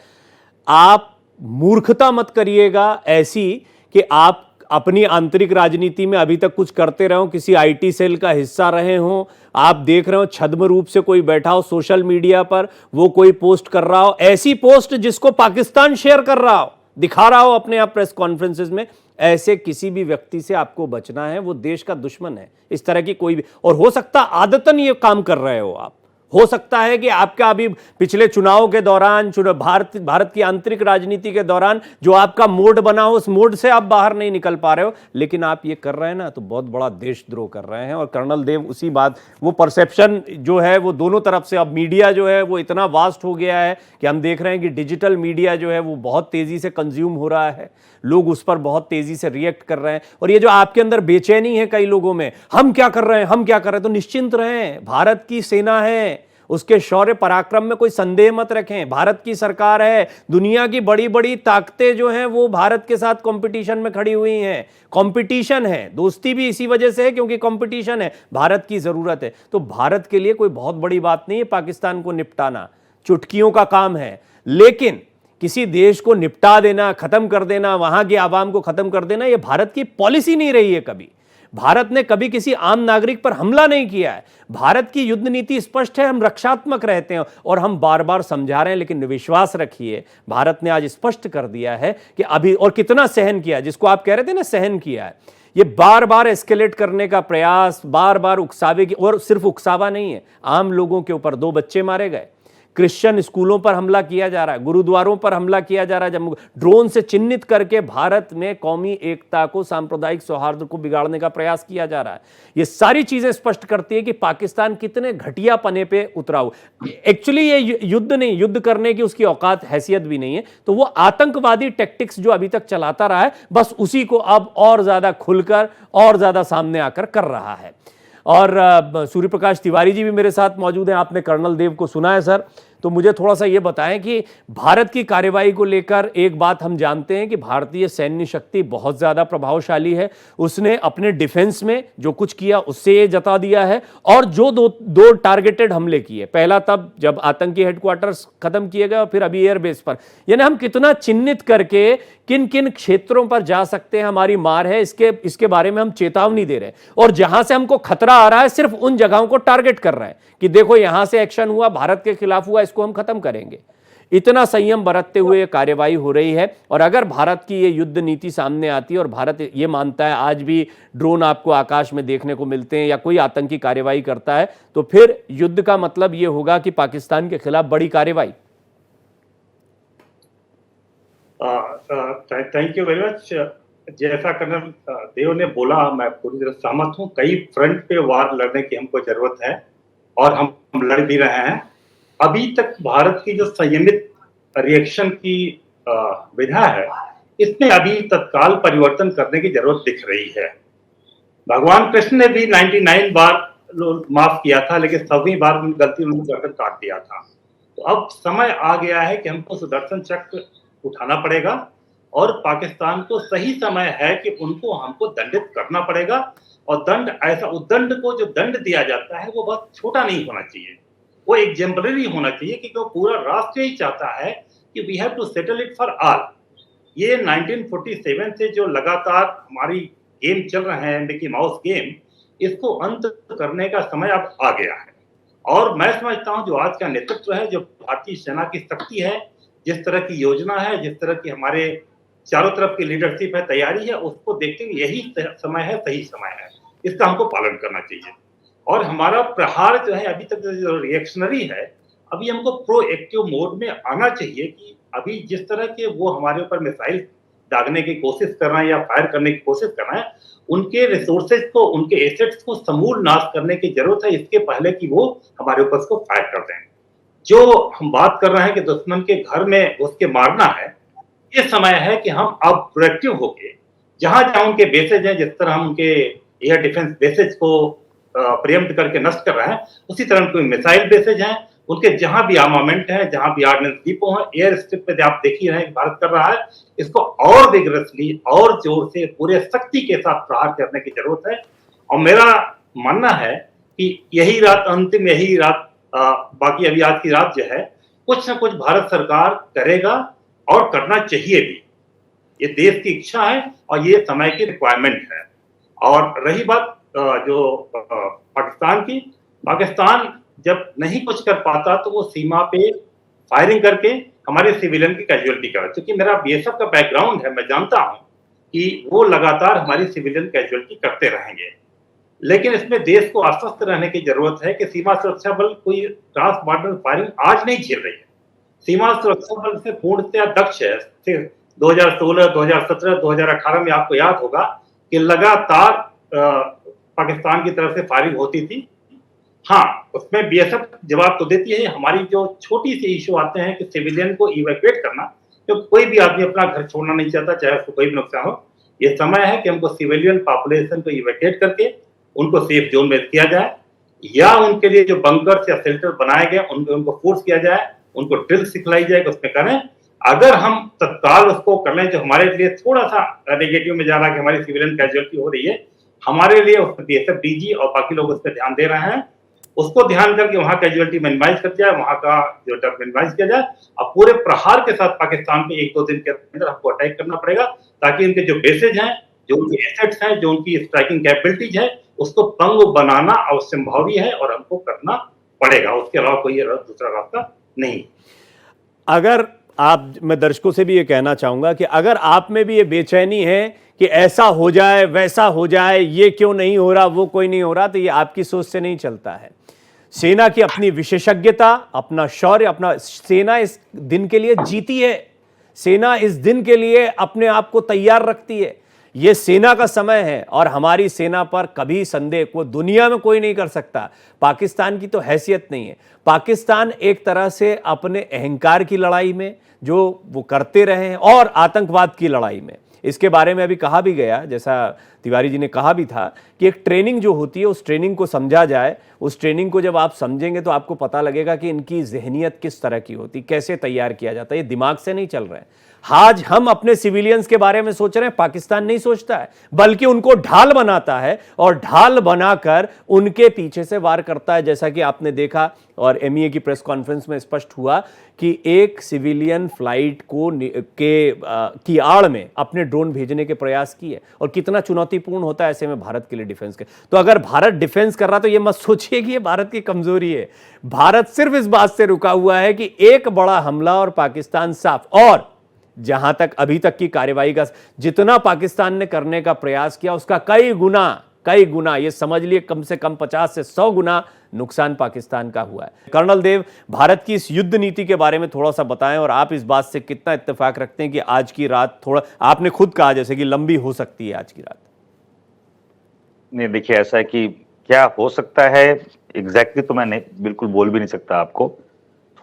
Speaker 1: आप मूर्खता मत करिएगा ऐसी कि आप अपनी आंतरिक राजनीति में अभी तक कुछ करते रहो, किसी आईटी सेल का हिस्सा रहे हों, आप देख रहे हो छद्म रूप से कोई बैठा हो सोशल मीडिया पर, वो कोई पोस्ट कर रहा हो, ऐसी पोस्ट जिसको पाकिस्तान शेयर कर रहा हो, दिखा रहा हो अपने आप प्रेस कॉन्फ्रेंसेस में, ऐसे किसी भी व्यक्ति से आपको बचना है। वो देश का दुश्मन है। इस तरह की कोई भी, और हो सकता आदतन ये काम कर रहे हो आप, हो सकता है कि आपका अभी पिछले चुनाव के दौरान, भारत की आंतरिक राजनीति के दौरान जो आपका मोड बना हो, उस मोड से आप बाहर नहीं निकल पा रहे हो, लेकिन आप ये कर रहे हैं ना, तो बहुत बड़ा देशद्रोह कर रहे हैं। और कर्नल देव उसी बात, वो परसेप्शन जो है वो दोनों तरफ से, अब मीडिया जो है वो इतना वास्ट हो गया है कि हम देख रहे हैं कि डिजिटल मीडिया जो है वो बहुत तेजी से कंज्यूम हो रहा है, लोग उस पर बहुत तेजी से रिएक्ट कर रहे हैं। और ये जो आपके अंदर बेचैनी है कई लोगों में, हम क्या कर रहे हैं, हम क्या कर रहे हैं, तो निश्चिंत रहें, भारत की सेना है, उसके शौर्य पराक्रम में कोई संदेह मत रखें। भारत की सरकार है, दुनिया की बड़ी बड़ी ताकतें जो हैं वो भारत के साथ कंपटीशन में खड़ी हुई हैं। कंपटीशन है, दोस्ती भी इसी वजह से है क्योंकि कंपटीशन है, भारत की जरूरत है। तो भारत के लिए कोई बहुत बड़ी बात नहीं है पाकिस्तान को निपटाना, चुटकियों का काम है। लेकिन किसी देश को निपटा देना, खत्म कर देना, वहां के आवाम को खत्म कर देना, यह भारत की पॉलिसी नहीं रही है कभी। भारत ने कभी किसी आम नागरिक पर हमला नहीं किया है। भारत की युद्ध नीति स्पष्ट है, हम रक्षात्मक रहते हैं, और हम बार बार समझा रहे हैं, लेकिन विश्वास रखिए भारत ने आज स्पष्ट कर दिया है कि अभी, और कितना सहन किया, जिसको आप कह रहे थे ना सहन किया है, ये बार बार एस्केलेट करने का प्रयास, बार बार उकसावे की, और सिर्फ उकसावा नहीं है, आम लोगों के ऊपर 2 बच्चे मारे गए, क्रिश्चियन स्कूलों पर हमला किया जा रहा है, गुरुद्वारों पर हमला किया जा रहा है, जब ड्रोन से चिन्हित करके भारत में कौमी एकता को, सांप्रदायिक सौहार्द को बिगाड़ने का प्रयास किया जा रहा है। ये सारी चीजें स्पष्ट करती है कि पाकिस्तान कितने घटिया पने पे उतरा हुआ। एक्चुअली ये युद्ध नहीं, युद्ध करने की उसकी औकात हैसियत भी नहीं है, तो वो आतंकवादी टैक्टिक्स जो अभी तक चलाता रहा है, बस उसी को अब और ज्यादा खुलकर और ज्यादा सामने आकर कर रहा है। और सूर्य प्रकाश तिवारी जी भी मेरे साथ मौजूद हैं। आपने कर्नल देव को सुना है सर, तो मुझे थोड़ा सा ये बताएं कि भारत की कार्रवाई को लेकर एक बात हम जानते हैं कि भारतीय सैन्य शक्ति बहुत ज़्यादा प्रभावशाली है। उसने अपने डिफेंस में जो कुछ किया उससे ये जता दिया है, और जो दो टारगेटेड हमले किए, पहला तब जब आतंकी हेडक्वार्टर्स खत्म किए गए और फिर अभी एयरबेस पर, यानी हम कितना चिन्हित करके किन किन क्षेत्रों पर जा सकते हैं, हमारी मार है, इसके बारे में हम चेतावनी दे रहे हैं, और जहां से हमको खतरा आ रहा है सिर्फ उन जगहों को टारगेट कर रहे हैं कि देखो यहां से एक्शन हुआ, भारत के खिलाफ हुआ, इसको हम खत्म करेंगे। इतना संयम बरतते हुए कार्यवाही हो रही है। और अगर भारत की ये युद्ध नीति सामने आती है और भारत ये मानता है आज भी ड्रोन आपको आकाश में देखने को मिलते हैं या कोई आतंकी कार्यवाही करता है, तो फिर युद्ध का मतलब ये होगा कि पाकिस्तान के खिलाफ बड़ी कार्यवाही।
Speaker 4: Thank you very much. जैसा कर्नल देव ने बोला, मैं पूरी तरह सहमत हूँ। कई फ्रंट पे वार लड़ने की हमको जरूरत है और हम लड़ भी रहे हैं। अभी तक भारत की जो संयमित रिएक्शन की विधा है, इसमें अभी तत्काल परिवर्तन करने की जरूरत दिख रही है। भगवान कृष्ण ने भी 99 बार माफ किया था, लेकिन 100वीं बार गलती उन्होंने गर्दन काट दिया था। तो अब समय आ गया है कि हमको सुदर्शन चक्र उठाना पड़ेगा और पाकिस्तान को सही समय है कि उनको हमको दंडित करना पड़ेगा। और दंड, ऐसा उद्दंड को जो दंड दिया जाता है वो बहुत छोटा नहीं होना चाहिए, वो एग्जाम्पलरी होना चाहिए, क्योंकि वो पूरा राष्ट्र ही चाहता है कि we have to settle it for all. ये 1947 से जो लगातार हमारी गेम चल रहे हैं, मिकी माउस गेम, इसको अंत करने का समय अब आ गया है। और मैं समझता हूं जो आज का नेतृत्व है, जो भारतीय सेना की शक्ति है, जिस तरह की योजना है, जिस तरह की हमारे चारों तरफ की लीडरशिप है, तैयारी है, उसको देखते हुए यही समय है, सही समय है, इसका हमको पालन करना चाहिए। और हमारा प्रहार जो है, अभी तक जो रिएक्शनरी है, अभी हमको प्रोएक्टिव मोड में आना चाहिए कि अभी जिस तरह के वो हमारे ऊपर मिसाइल दागने की कोशिश कर रहे हैं या फायर करने की कोशिश कर रहे हैं, उनके रिसोर्सेज को, उनके एसेट्स को समूल नाश करने की जरूरत है, इसके पहले कि वो हमारे ऊपर उसको फायर कर दें। जो हम बात कर रहे हैं कि दुश्मन के घर में घुस के मारना है, ये समय है कि हम अब प्रोएक्टिव होके जहां जहां उनके बेसेज हैं, जिस तरह हम उनके एयर डिफेंस बेसेज को प्रियम्प्ट करके नष्ट कर रहे हैं, उसी तरह उनके मिसाइल बेसेज हैं, उनके जहां भी आर्मामेंट है, जहां भी ऑर्डिनेंस डिपो है, एयर स्ट्रिप पे आप देख ही रहे हैं भारत कर रहा है, इसको और विगरसली और जोर से पूरे शक्ति के साथ प्रहार करने की जरूरत है। और मेरा मानना है कि यही रात अंतिम, यही रात बाकी अभी आज की रात जो है, कुछ ना कुछ भारत सरकार करेगा और करना चाहिए भी। ये देश की इच्छा है और ये समय की रिक्वायरमेंट है। और रही बात जो पाकिस्तान की, पाकिस्तान जब नहीं कुछ कर पाता तो वो सीमा पे फायरिंग करके हमारे सिविलियन की कैजुअलिटी करा। क्योंकि मेरा बीएसएफ का बैकग्राउंड है, मैं जानता हूं कि वो लगातार हमारी सिविलियन कैजुअलिटी करते रहेंगे। लेकिन इसमें देश को आश्वस्त रहने की जरूरत है कि सीमा सुरक्षा बल कोई क्रॉस बॉर्डर फायरिंग आज नहीं झेल रही है। सीमा सुरक्षा बल से पूर्णतया दक्ष है। 2016, 2017, 2018 में आपको याद होगा कि लगातार पाकिस्तान की तरफ से फायरिंग होती थी। हाँ, उसमें बीएसएफ जवाब तो देती है। हमारी जो छोटी सी इशू आते हैं कि सिविलियन को इवैक्यूएट करना, तो कोई भी आदमी अपना घर छोड़ना नहीं चाहता, चाहे उसको कोई भी नुकसान हो। ये समय है कि हमको सिविलियन पॉपुलेशन को इवैक्यूएट करके उनको सेफ जोन में किया जाए, या उनके लिए जो बंकर्स या शेल्टर बनाए गए उनको फोर्स किया जाए, उनको ड्रिल सिखलाई जाए कि उसमें करें। अगर हम तत्काल उसको कर लें, जो हमारे लिए थोड़ा सा नेगेटिव में जा रहा है कि हमारी सिविलियन कैजुअलिटी हो रही है, हमारे लिए बीएसएफ डीजी और बाकी लोग उस पर ध्यान दे रहे हैं, उसको ध्यान करके वहां कैजुअलिटी मिनिमाइज कर जाए, वहां का जो डर मिनिमाइज किया जाए। और पूरे प्रहार के साथ पाकिस्तान पे 1-2 दिन के अंदर हमको अटैक करना पड़ेगा, ताकि उनके जो बेसेज हैं, जो उनके एसेट्स हैं, जो उनकी स्ट्राइकिंग कैपेबिलिटीज है, उसको पंग बनाना अवश्यंभावी है और हमको करना पड़ेगा। उसके अलावा कोई दूसरा रास्ता नहीं।
Speaker 1: अगर आप, मैं दर्शकों से भी ये कहना चाहूंगा कि अगर आप में भी ये बेचैनी है कि ऐसा हो जाए, वैसा हो जाए, ये क्यों नहीं हो रहा, वो कोई नहीं हो रहा, तो ये आपकी सोच से नहीं चलता है। सेना की अपनी विशेषज्ञता, अपना शौर्य, अपना, सेना इस दिन के लिए जीती है, सेना इस दिन के लिए अपने आप को तैयार रखती है। ये सेना का समय है और हमारी सेना पर कभी संदेह को दुनिया में कोई नहीं कर सकता। पाकिस्तान की तो हैसियत नहीं है। पाकिस्तान एक तरह से अपने अहंकार की लड़ाई में जो वो करते रहे हैं और आतंकवाद की लड़ाई में, इसके बारे में अभी कहा भी गया, जैसा तिवारी जी ने कहा भी था, कि एक ट्रेनिंग जो होती है उस ट्रेनिंग को समझा जाए। उस ट्रेनिंग को जब आप समझेंगे तो आपको पता लगेगा कि इनकी जहनियत किस तरह की होती, कैसे तैयार किया जाता है। ये दिमाग से नहीं चल रहा है। आज हम अपने सिविलियंस के बारे में सोच रहे हैं, पाकिस्तान नहीं सोचता है, बल्कि उनको ढाल बनाता है और ढाल बनाकर उनके पीछे से वार करता है, जैसा कि आपने देखा। और और एमईए की प्रेस कॉन्फ्रेंस में स्पष्ट हुआ कि एक सिविलियन फ्लाइट को की आड़ में अपने ड्रोन भेजने के प्रयास किए, और कितना चुनौतीपूर्ण होता है ऐसे में भारत के लिए डिफेंस के। तो अगर भारत डिफेंस कर रहा तो ये मत सोचिए कि ये भारत की कमजोरी है। भारत सिर्फ इस बात से रुका हुआ है कि एक बड़ा हमला और पाकिस्तान साफ। और जहां तक अभी तक की कार्रवाई का जितना पाकिस्तान ने करने का प्रयास किया उसका कई गुना, ये समझ लिए कम से कम 50 से 100 गुना नुकसान पाकिस्तान का हुआ है। कर्नल देव, भारत की इस युद्ध नीति के बारे में थोड़ा सा बताएं, और आप इस बात से कितना इत्तेफाक रखते हैं कि आज की रात, थोड़ा आपने खुद कहा जैसे कि लंबी हो सकती है आज की रात।
Speaker 5: नहीं, देखिए ऐसा है कि क्या हो सकता है एग्जैक्टली तो मैं नहीं, बिल्कुल बोल भी नहीं सकता आपको।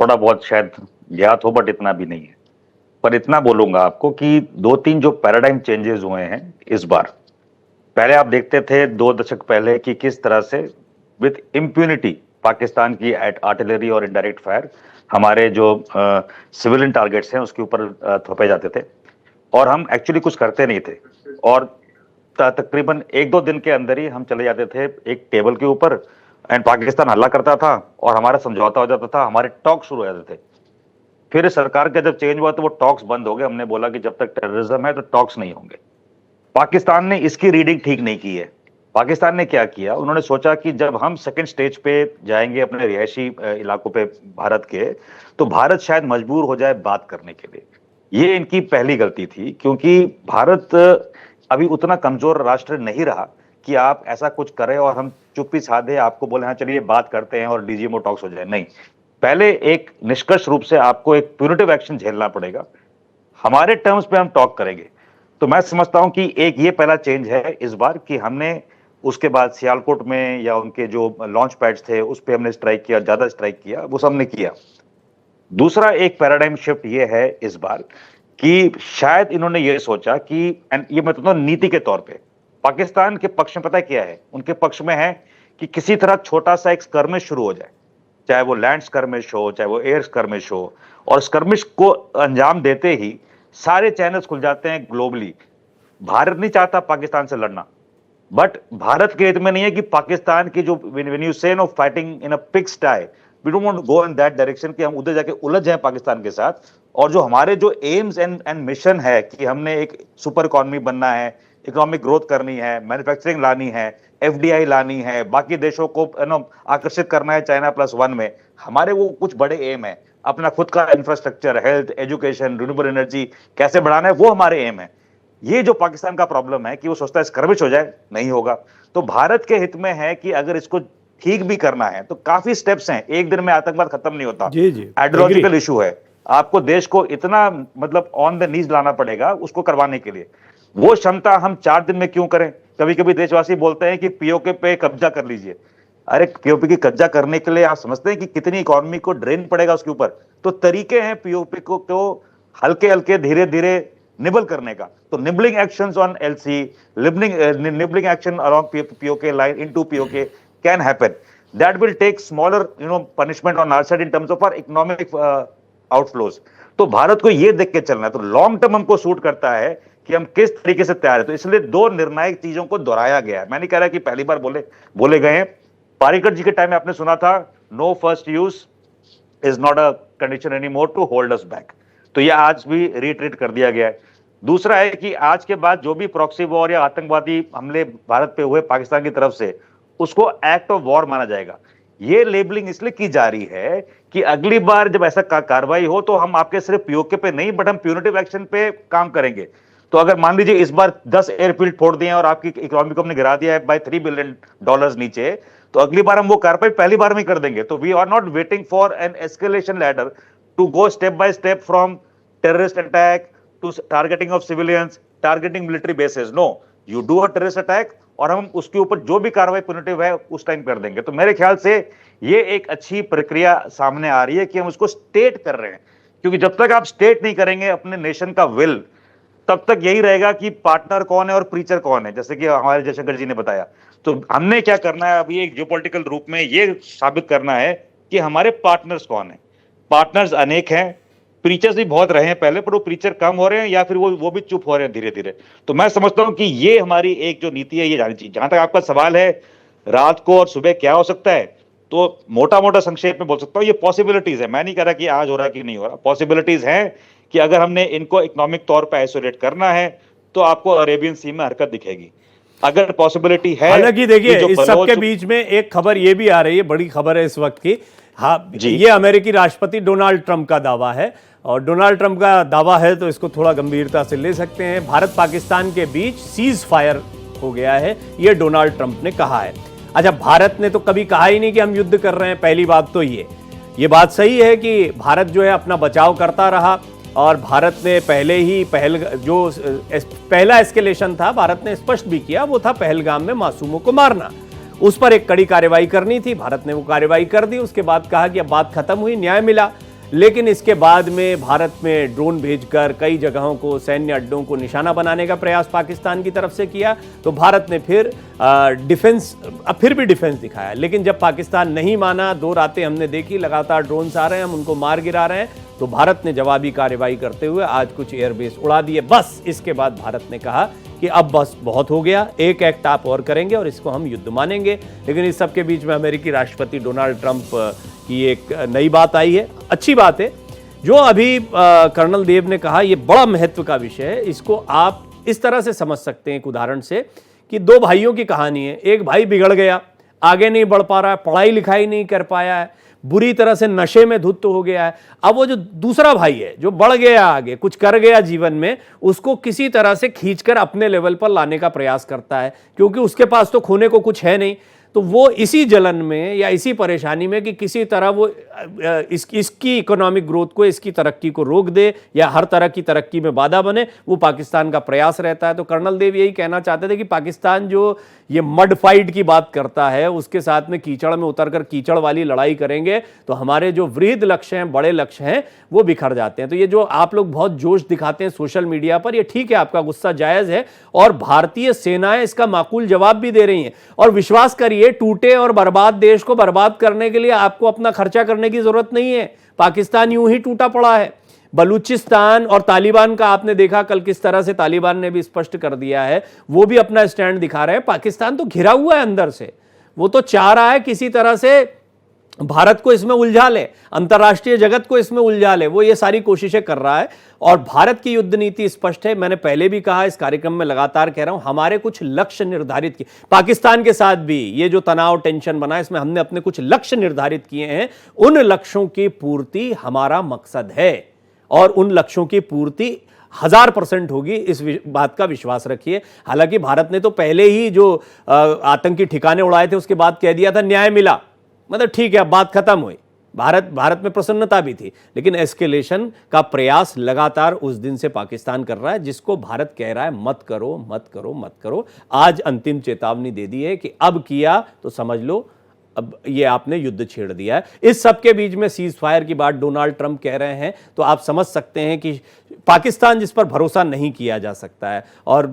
Speaker 5: थोड़ा बहुत शायद ज्ञात हो बट इतना भी नहीं है। पर इतना बोलूंगा आपको कि 2-3 जो पैराडाइम चेंजेस हुए हैं इस बार। पहले आप देखते थे 2 दशक पहले कि किस तरह से विथ इम्प्यूनिटी पाकिस्तान की आर्टिलरी और इनडायरेक्ट फायर हमारे जो सिविलियन टारगेट्स हैं उसके ऊपर थोपे जाते थे, और हम एक्चुअली कुछ करते नहीं थे। और तकरीबन 1-2 दिन के अंदर ही हम चले जाते थे एक टेबल के ऊपर, एंड पाकिस्तान हल्ला करता था और हमारा समझौता हो जाता था, हमारे टॉक शुरू हो जाते थे। फिर सरकार का जब चेंज हुआ तो वो टॉक्स बंद हो गए। हमने बोला कि जब तक टेररिज्म है तो टॉक्स नहीं होंगे। पाकिस्तान ने इसकी रीडिंग ठीक नहीं की है। पाकिस्तान ने क्या किया, उन्होंने सोचा कि जब हम सेकंड स्टेज पे जाएंगे अपने रिहायशी इलाकों पे भारत के, तो भारत शायद मजबूर हो जाए बात करने के लिए। ये इनकी पहली गलती थी, क्योंकि भारत अभी उतना कमजोर राष्ट्र नहीं रहा कि आप ऐसा कुछ करें और हम चुप्पी साधे आपको बोले हाँ चलिए बात करते हैं और डीजीएमओ टॉक्स हो जाए। नहीं, पहले एक निष्कर्ष रूप से आपको एक प्यूनिटिव एक्शन झेलना पड़ेगा, हमारे टर्म्स पे हम टॉक करेंगे। तो मैं समझता हूं कि एक ये पहला चेंज है इस बार कि हमने उसके बाद सियालकोट में या उनके जो लॉन्च पैड्स थे उस पे हमने स्ट्राइक किया, ज्यादा स्ट्राइक किया, वो सब हमने किया। दूसरा एक पैराडाइम शिफ्ट ये है इस बार कि शायद इन्होंने ये सोचा कि, एंड ये मैं तो नीति के तौर पे पाकिस्तान के पक्ष में पता क्या है, उनके पक्ष में है कि किसी तरह छोटा सा एक स्कर्मिश शुरू हो जाए, चाहे वो लैंड स्कर्मिश हो चाहे वो एयर स्कर्मिश हो, और स्कर्मिश को अंजाम देते ही सारे चैनल्स खुल जाते हैं ग्लोबली। भारत नहीं चाहता पाकिस्तान से लड़ना, बट भारत के हित में नहीं है कि पाकिस्तान की जो when you see no fighting in a pig sty, we don't want to go in that direction कि हम उधर जाके उलझ जाएं पाकिस्तान के साथ। और जो हमारे जो एम्स एंड मिशन है कि हमने एक सुपर इकोनॉमी बनना है, इकोनॉमिक ग्रोथ करनी है, मैन्युफैक्चरिंग लानी है, एफडीआई लानी है, बाकी देशों को आकर्षित करना है China+1 में, हमारे वो कुछ बड़े एम है। अपना खुद का infrastructure, health, education, renewable energy कैसे बढ़ाना है, वो हमारे एम है। ये जो पाकिस्तान का प्रॉब्लम है कि वो सोचता है स्कर्मिश हो जाए, नहीं होगा। तो भारत के हित में है कि अगर इसको ठीक भी करना है तो काफी स्टेप्स हैं, एक दिन में आतंकवाद खत्म नहीं होता। आइडियोलॉजिकल इशू है, आपको देश को इतना मतलब ऑन द नीज लाना पड़ेगा उसको करवाने के लिए। वो क्षमता हम 4 दिन में क्यों करें? कभी कभी देशवासी बोलते हैं कि पीओके पे कब्जा कर लीजिए। अरे पीओपी की कब्जा करने के लिए आप समझते हैं कि कितनी इकोनॉमी को ड्रेन पड़ेगा उसके ऊपर? तो तरीके हैं पीओपी को हल्के हल्के धीरे धीरे निबल करने का। तो nibbling actions on LC, nibbling action along POK line into POK can happen. That will take smaller punishment on our side in terms of our economic outflows. तो भारत को ये देख के चलना है। तो लॉन्ग टर्म हमको सूट करता है कि हम किस तरीके से तैयार है। तो इसलिए 2 निर्णायक चीजों को दोहराया गया है। मैं नहीं कह रहा कि पहली बार बोले गए हैं। पारीकर जी के टाइम में आपने सुना था, no first use is not a condition any more to hold us back. तो यह आज भी रिट्रीट कर दिया गया है। दूसरा है कि आज के बाद जो भी प्रॉक्सी वॉर या आतंकवादी हमले भारत पे हुए पाकिस्तान की तरफ से, उसको एक्ट ऑफ वॉर माना जाएगा। ये लेबलिंग इसलिए की जा रही है कि अगली बार जब ऐसा कार्रवाई हो तो हम आपके सिर्फ पीओके पे नहीं बट हम प्यूनिटिव एक्शन पे काम करेंगे। तो अगर मान लीजिए इस बार 10 एयरफील्ड फोड़ दिए और आपकी इकोनॉमी को हमने गिरा दिया है बाय $3 बिलियन नीचे, तो अगली बार हम वो कार्रवाई पहली बार में कर देंगे। तो we are not waiting for an escalation ladder to go step by step from terrorist attack to targeting of civilians, targeting military bases. No, you do a terrorist attack और हम उसके ऊपर जो भी कार्रवाई पुनिटिव है उस टाइम कर देंगे। तो मेरे ख्याल से ये एक अच्छी प्रक्रिया सामने आ रही है कि हम उसको स्टेट कर रहे हैं। क्योंकि जब तक आप स्टेट नहीं करेंगे अपने नेशन का विल, तब तक यही रहेगा कि पार्टनर कौन है और प्रीचर कौन है, जैसे कि हमारे जयशंकर जी ने बताया। तो हमने क्या करना है अभी एक जियोपॉलिटिकल रूप में ये साबित करना है कि हमारे पार्टनर्स कौन है। पार्टनर्स अनेक हैं, प्रीचर्स भी बहुत रहे हैं पहले, पर वो प्रीचर कम हो रहे हैं या फिर वो भी चुप हो रहे हैं धीरे धीरे। तो मैं समझता हूं कि ये हमारी एक जो नीति है ये जानी चाहिए। जहां तक आपका सवाल है रात को और सुबह क्या हो सकता है, तो मोटा मोटा संक्षेप में बोल सकता हूँ, ये पॉसिबिलिटीज है। मैं नहीं कह रहा कि आज हो रहा है कि नहीं हो रहा, पॉसिबिलिटीज हैं कि अगर हमने इनको इकोनॉमिक तौर पर आइसोलेट करना है तो आपको अरेबियन सी में हरकत दिखेगी। अगर पॉसिबिलिटी है,
Speaker 1: हालांकि देखिए
Speaker 5: जो
Speaker 1: इस सब के
Speaker 5: बलोच-
Speaker 1: बीच में एक खबर ये भी आ रही है, बड़ी खबर है इस वक्त की। हाँ,
Speaker 5: जी।
Speaker 1: ये अमेरिकी राष्ट्रपति डोनाल्ड ट्रंप का दावा है, और डोनाल्ड ट्रंप का दावा है तो इसको थोड़ा गंभीरता से ले सकते हैं। भारत पाकिस्तान के बीच सीज फायर हो गया है, ये डोनाल्ड ट्रंप ने कहा है। अच्छा, भारत ने तो कभी कहा ही नहीं कि हम युद्ध कर रहे हैं। पहली बात तो ये बात सही है कि भारत जो है अपना बचाव करता रहा, और भारत ने पहले ही पहला एस्केलेशन था, भारत ने स्पष्ट भी किया, वो था पहलगाम में मासूमों को मारना। उस पर एक कड़ी कार्रवाई करनी थी, भारत ने वो कार्रवाई कर दी। उसके बाद कहा कि अब बात खत्म हुई, न्याय मिला। लेकिन इसके बाद में भारत में ड्रोन भेजकर कई जगहों को, सैन्य अड्डों को निशाना बनाने का प्रयास पाकिस्तान की तरफ से किया, तो भारत ने फिर फिर भी डिफेंस दिखाया। लेकिन जब पाकिस्तान नहीं माना, 2 रातें हमने देखी, लगातार ड्रोन्स आ रहे हैं, हम उनको मार गिरा रहे हैं, तो भारत ने जवाबी कार्रवाई करते हुए आज कुछ एयरबेस उड़ा दिए। बस इसके बाद भारत ने कहा कि अब बस बहुत हो गया, एक एक्ट आप और करेंगे और इसको हम युद्ध मानेंगे। लेकिन इस सब के बीच में अमेरिकी राष्ट्रपति डोनाल्ड ट्रंप की एक नई बात आई है, अच्छी बात है। जो अभी कर्नल देव ने कहा, यह बड़ा महत्व का विषय है। इसको आप इस तरह से समझ सकते हैं एक उदाहरण से कि 2 भाइयों की कहानी है। एक भाई बिगड़ गया, आगे नहीं बढ़ पा रहा है, पढ़ाई लिखाई नहीं कर पाया है, बुरी तरह से नशे में धुत हो गया है। अब वो जो दूसरा भाई है, जो बढ़ गया, आगे कुछ कर गया जीवन में, उसको किसी तरह से खींचकर अपने लेवल पर लाने का प्रयास करता है, क्योंकि उसके पास तो खोने को कुछ है नहीं। तो वो इसी जलन में या इसी परेशानी में कि किसी तरह वो इसकी इकोनॉमिक ग्रोथ को, इसकी तरक्की को रोक दे या हर तरह की तरक्की में बाधा बने, वो पाकिस्तान का प्रयास रहता है। तो कर्नल देव यही कहना चाहते थे कि पाकिस्तान जो ये मड फाइट की बात करता है, उसके साथ में कीचड़ में उतरकर कीचड़ वाली लड़ाई करेंगे तो हमारे जो वृहद लक्ष्य हैं, बड़े लक्ष्य हैं, वो बिखर जाते हैं। तो ये जो आप लोग बहुत जोश दिखाते हैं सोशल मीडिया पर, ये ठीक है, आपका गुस्सा जायज है, और भारतीय सेनाएं इसका माकूल जवाब भी दे रही हैं। और विश्वास करिए, टूटे और बर्बाद देश को बर्बाद करने के लिए आपको अपना खर्चा करने की जरूरत नहीं है। पाकिस्तान यूं ही टूटा पड़ा है। बलूचिस्तान और तालिबान का आपने देखा कल किस तरह से तालिबान ने भी स्पष्ट कर दिया है, वो भी अपना स्टैंड दिखा रहे हैं। पाकिस्तान तो घिरा हुआ है अंदर से, वो तो चाह रहा है किसी तरह से भारत को इसमें उलझा ले, अंतर्राष्ट्रीय जगत को इसमें उलझा ले, वो ये सारी कोशिशें कर रहा है। और भारत की युद्ध नीति स्पष्ट है। मैंने पहले भी कहा, इस कार्यक्रम में लगातार कह रहा हूं, हमारे कुछ लक्ष्य निर्धारित किए। पाकिस्तान के साथ भी ये जो तनाव, टेंशन बना, इसमें हमने अपने कुछ लक्ष्य निर्धारित किए हैं। उन लक्ष्यों की पूर्ति हमारा मकसद है, और उन लक्ष्यों की पूर्ति 1000% होगी, इस बात का विश्वास रखिए। हालांकि भारत ने तो पहले ही जो आतंकी ठिकाने उड़ाए थे, उसके बाद कह दिया था न्याय मिला, मतलब ठीक है, अब बात खत्म हुई। भारत में प्रसन्नता भी थी, लेकिन एस्केलेशन का प्रयास लगातार उस दिन से पाकिस्तान कर रहा है, जिसको भारत कह रहा है मत करो, मत करो, मत करो। आज अंतिम चेतावनी दे दी है कि अब किया तो समझ लो अब ये आपने युद्ध छेड़ दिया है। इस सब के बीच में सीज फायर की बात डोनाल्ड ट्रंप कह रहे हैं, तो आप समझ सकते हैं कि पाकिस्तान जिस पर भरोसा नहीं किया जा सकता है। और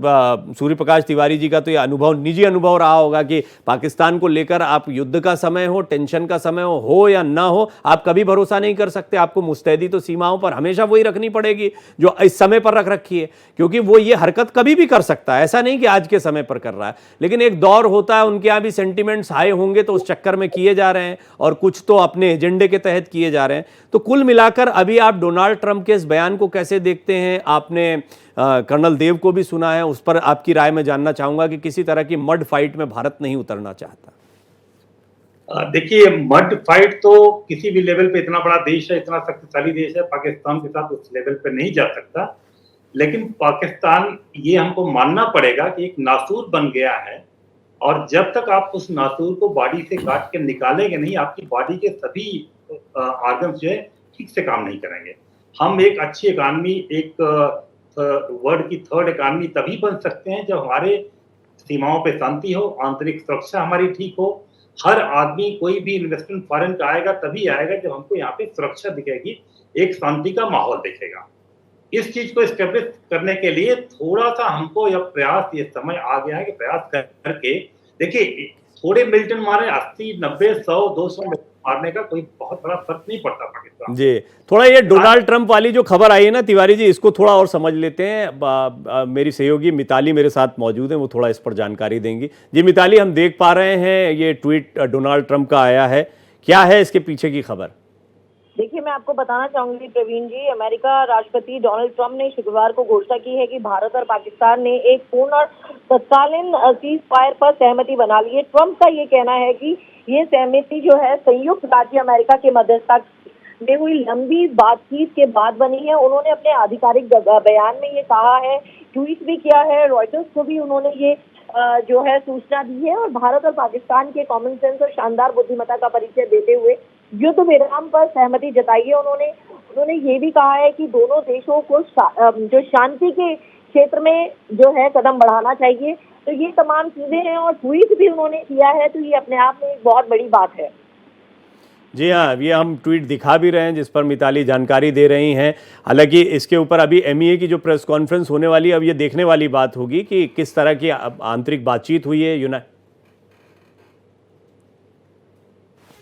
Speaker 1: सूर्य प्रकाश तिवारी जी का तो ये अनुभव, निजी अनुभव रहा होगा कि पाकिस्तान को लेकर आप युद्ध का समय हो, टेंशन का समय हो या ना हो, आप कभी भरोसा नहीं कर सकते। आपको मुस्तैदी तो सीमाओं पर हमेशा वही रखनी पड़ेगी जो इस समय पर रख रखी है, क्योंकि वो ये हरकत कभी भी कर सकता है। ऐसा नहीं कि आज के समय पर कर रहा है, लेकिन एक दौर होता है, उनके यहाँ भी सेंटिमेंट्स हाई होंगे, तो उस चक्कर में किए जा रहे हैं, और कुछ तो अपने एजेंडे के तहत किए जा रहे हैं। तो कुल मिलाकर अभी आप डोनाल्ड ट्रंप के इस बयान को कैसे देखते हैं? आपने कर्नल देव को भी सुना है, उस पर आपकी राय में जानना चाहूंगा कि किसी तरह की मड फाइट में भारत नहीं उतरना चाहता।
Speaker 4: देखिए, मड फाइट तो किसी भी लेवल पे, इतना बड़ा देश है, इतना शक्तिशाली देश है, पाकिस्तान के साथ उस लेवल पे नहीं जा सकता। लेकिन पाकिस्तान, ये हमको मानना पड़ेगा कि एक नासूर बन गया है, और जब तक आप उस नासूर को बॉडी से काट के निकालेंगे नहीं, आपकी बॉडी के सभी ऑर्गन्स जो है ठीक से काम नहीं करेंगे। हम एक अच्छी इकानमी, एक वर्ल्ड की 3rd इकानमी तभी बन सकते हैं जब हमारे सीमाओं पे शांति हो, आंतरिक सुरक्षा हमारी ठीक हो। हर आदमी, कोई भी इन्वेस्टमेंट फॉरेन का आएगा तभी आएगा जब हमको यहाँ पे सुरक्षा दिखेगी, एक शांति का माहौल दिखेगा। इस चीज को एस्टेब्लिश करने के लिए थोड़ा सा हमको यह प्रयास, ये समय आ गया है कि प्रयास करके देखिए, थोड़े मिलिटेंट मारे, 80, 90, 100, 200 मारने का कोई बहुत बड़ा फर्क नहीं पड़ता पाकिस्तान
Speaker 1: जी। थोड़ा ये डोनाल्ड ट्रंप वाली जो खबर आई है ना तिवारी जी, इसको थोड़ा और समझ लेते हैं। मेरी सहयोगी मिताली मेरे साथ मौजूद है, वो थोड़ा इस पर जानकारी देंगी। जी मिताली, हम देख पा रहे हैं ये ट्वीट डोनाल्ड ट्रंप का आया है क्या है इसके पीछे की खबर?
Speaker 6: देखिए, मैं आपको बताना चाहूंगी प्रवीण जी, अमेरिका राष्ट्रपति डोनाल्ड ट्रंप ने शुक्रवार को घोषणा की है कि भारत और पाकिस्तान ने एक पूर्ण और तत्कालीन सीज फायर पर सहमति बना ली है। ट्रंप का ये कहना है कि ये सहमति जो है संयुक्त राज्य अमेरिका के मध्यस्थता में हुई लंबी बातचीत के बाद बनी है। उन्होंने अपने आधिकारिक बयान में ये कहा है, ट्वीट भी किया है, रॉयटर्स को भी उन्होंने ये जो है सूचना दी है और भारत और पाकिस्तान के कॉमन सेंस और शानदार बुद्धिमत्ता का परिचय देते हुए युद्ध विराम पर सहमति जताई है। उन्होंने ये भी कहा है कि दोनों देशों को जो शांति के क्षेत्र में जो है कदम बढ़ाना चाहिए। तो ये तमाम चीजें हैं और ट्वीट भी उन्होंने किया है, तो ये अपने आप में एक बहुत बड़ी बात है।
Speaker 1: जी हाँ, ये हम ट्वीट दिखा भी रहे हैं जिस पर मिताली जानकारी दे रही हैं। हालांकि इसके ऊपर अभी एमईए की जो प्रेस कॉन्फ्रेंस होने वाली है, अब ये देखने वाली बात होगी कि किस तरह की आंतरिक बातचीत हुई है।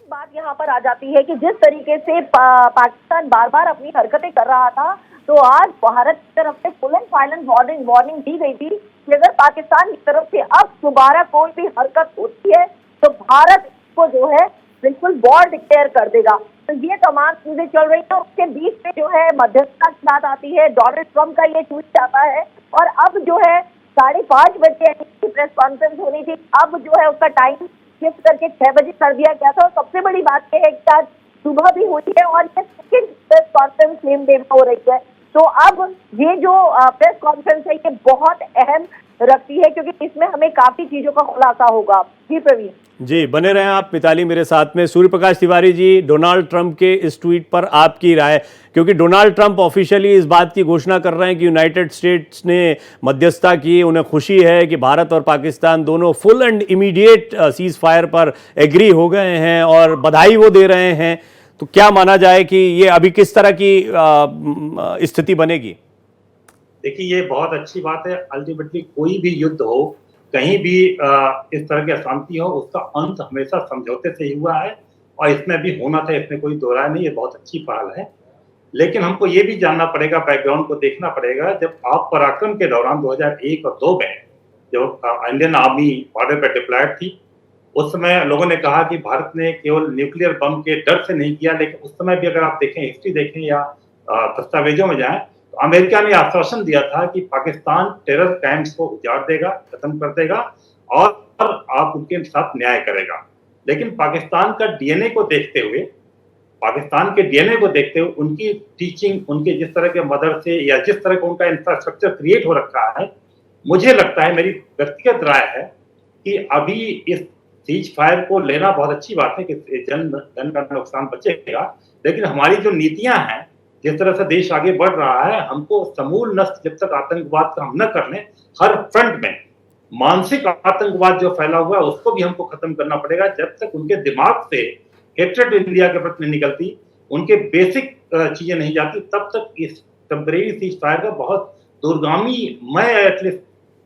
Speaker 6: बात यहाँ पर आ जाती है कि जिस तरीके से पाकिस्तान बार बार अपनी हरकतें कर रहा था, तो आज भारत की तरफ से फुल एंड फाइनल वार्निंग दी गई थी कि अगर पाकिस्तान की तरफ से अब दोबारा कोई भी हरकत होती है तो भारत को जो है बिल्कुल वॉर डिक्लेयर कर देगा। तो ये तमाम चीजें चल रही है। उसके बीच में जो है मध्यस्थता की बात आती है, डोनाल्ड ट्रंप का ये ट्वीट आता है और अब जो है 5:30 बजे की प्रेस कॉन्फ्रेंस होनी थी, अब जो है उसका टाइम शिफ्ट करके 6 बजे कर दिया गया था। और सबसे बड़ी बात यह है कि आज सुबह भी हुई है और ये second press conference same day में हो रही है। तो अब ये जो प्रेस कॉन्फ्रेंस है ये बहुत अहम रखती है क्योंकि इसमें हमें काफी चीजों का खुलासा होगा। जी प्रवीण
Speaker 1: जी, बने रहें आप मिताली मेरे साथ में। सूर्य प्रकाश तिवारी जी, डोनाल्ड ट्रंप के इस ट्वीट पर आपकी राय, क्योंकि डोनाल्ड ट्रंप ऑफिशियली इस बात की घोषणा कर रहे हैं कि यूनाइटेड स्टेट्स ने मध्यस्थता की, उन्हें खुशी है कि भारत और पाकिस्तान दोनों full and immediate cease fire पर एग्री हो गए हैं और बधाई वो दे रहे हैं। तो क्या माना जाए कि ये अभी किस तरह की स्थिति बनेगी?
Speaker 4: देखिए, ये बहुत अच्छी बात है। अल्टीमेटली कोई भी युद्ध हो, कहीं भी इस तरह की अशांति हो, उसका अंत हमेशा समझौते से ही हुआ है और इसमें भी होना था, इसमें कोई दो राय नहीं। ये बहुत अच्छी पहल है, लेकिन हमको ये भी जानना पड़ेगा, बैकग्राउंड को देखना पड़ेगा। जब आप पराक्रम के दौरान 2001 और 2 में जब इंडियन आर्मी बॉर्डर पर डिप्लॉयड थी, उस समय लोगों ने कहा कि भारत ने केवल न्यूक्लियर बम के डर से नहीं किया, लेकिन उस समय भी अगर आप देखें, हिस्ट्री देखें या दस्तावेजों में जाएं, तो अमेरिका ने आश्वासन दिया था कि पाकिस्तान टेरर कैंप्स को उजाड़ देगा, खत्म कर देगा और आप उनके साथ न्याय करेगा। लेकिन पाकिस्तान का डीएनए को देखते हुए, पाकिस्तान के डीएनए को देखते हुए, उनकी टीचिंग, उनके जिस तरह के मदरसे या जिस तरह का उनका इंफ्रास्ट्रक्चर क्रिएट हो रखा है, मुझे लगता है, मेरी व्यक्तिगत राय है कि अभी इस सीज फायर को लेना बहुत अच्छी बात है कि जन का नुकसान बचेगा। लेकिन हमारी जो नीतियां हैं, जिस तरह से देश आगे बढ़ रहा है, हमको समूल नष्ट जब तक आतंकवाद का हम न कर लें, हर फ्रंट में मानसिक आतंकवाद जो फैला हुआ है उसको भी हमको खत्म करना पड़ेगा। जब तक उनके दिमाग से हेट्रेड इंडिया के प्रति नहीं निकलती, उनके बेसिक चीजें नहीं जाती, तब तक इस टेम्परेरी सीज फायर का बहुत दूरगामी मैं एटलीस्ट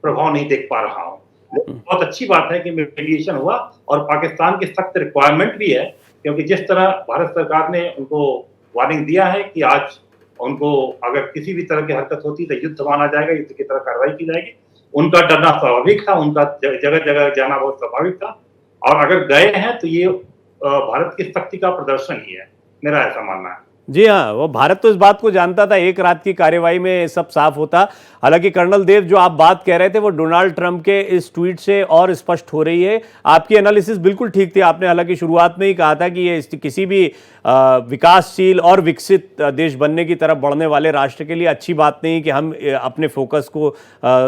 Speaker 4: प्रभाव नहीं देख पा रहा हूँ। बहुत अच्छी बात है कि मीडिएशन हुआ और पाकिस्तान की सख्त रिक्वायरमेंट भी है, क्योंकि जिस तरह भारत सरकार ने उनको वार्निंग दिया है कि आज उनको अगर किसी भी तरह की हरकत होती तो युद्ध माना जाएगा, युद्ध की तरह कार्रवाई की जाएगी। उनका डरना स्वाभाविक था, उनका जगह जगह जाना बहुत स्वाभाविक था और अगर गए हैं तो ये भारत की शक्ति का प्रदर्शन ही है, मेरा ऐसा मानना है।
Speaker 1: जी हाँ, वो भारत तो इस बात को जानता था, एक रात की कार्रवाई में सब साफ होता। हालांकि कर्नल देव, जो आप बात कह रहे थे वो डोनाल्ड ट्रंप के इस ट्वीट से और स्पष्ट हो रही है। आपकी एनालिसिस बिल्कुल ठीक थी। आपने हालांकि शुरुआत में ही कहा था कि ये किसी भी विकासशील और विकसित देश बनने की तरफ बढ़ने वाले राष्ट्र के लिए अच्छी बात नहीं कि हम अपने फोकस को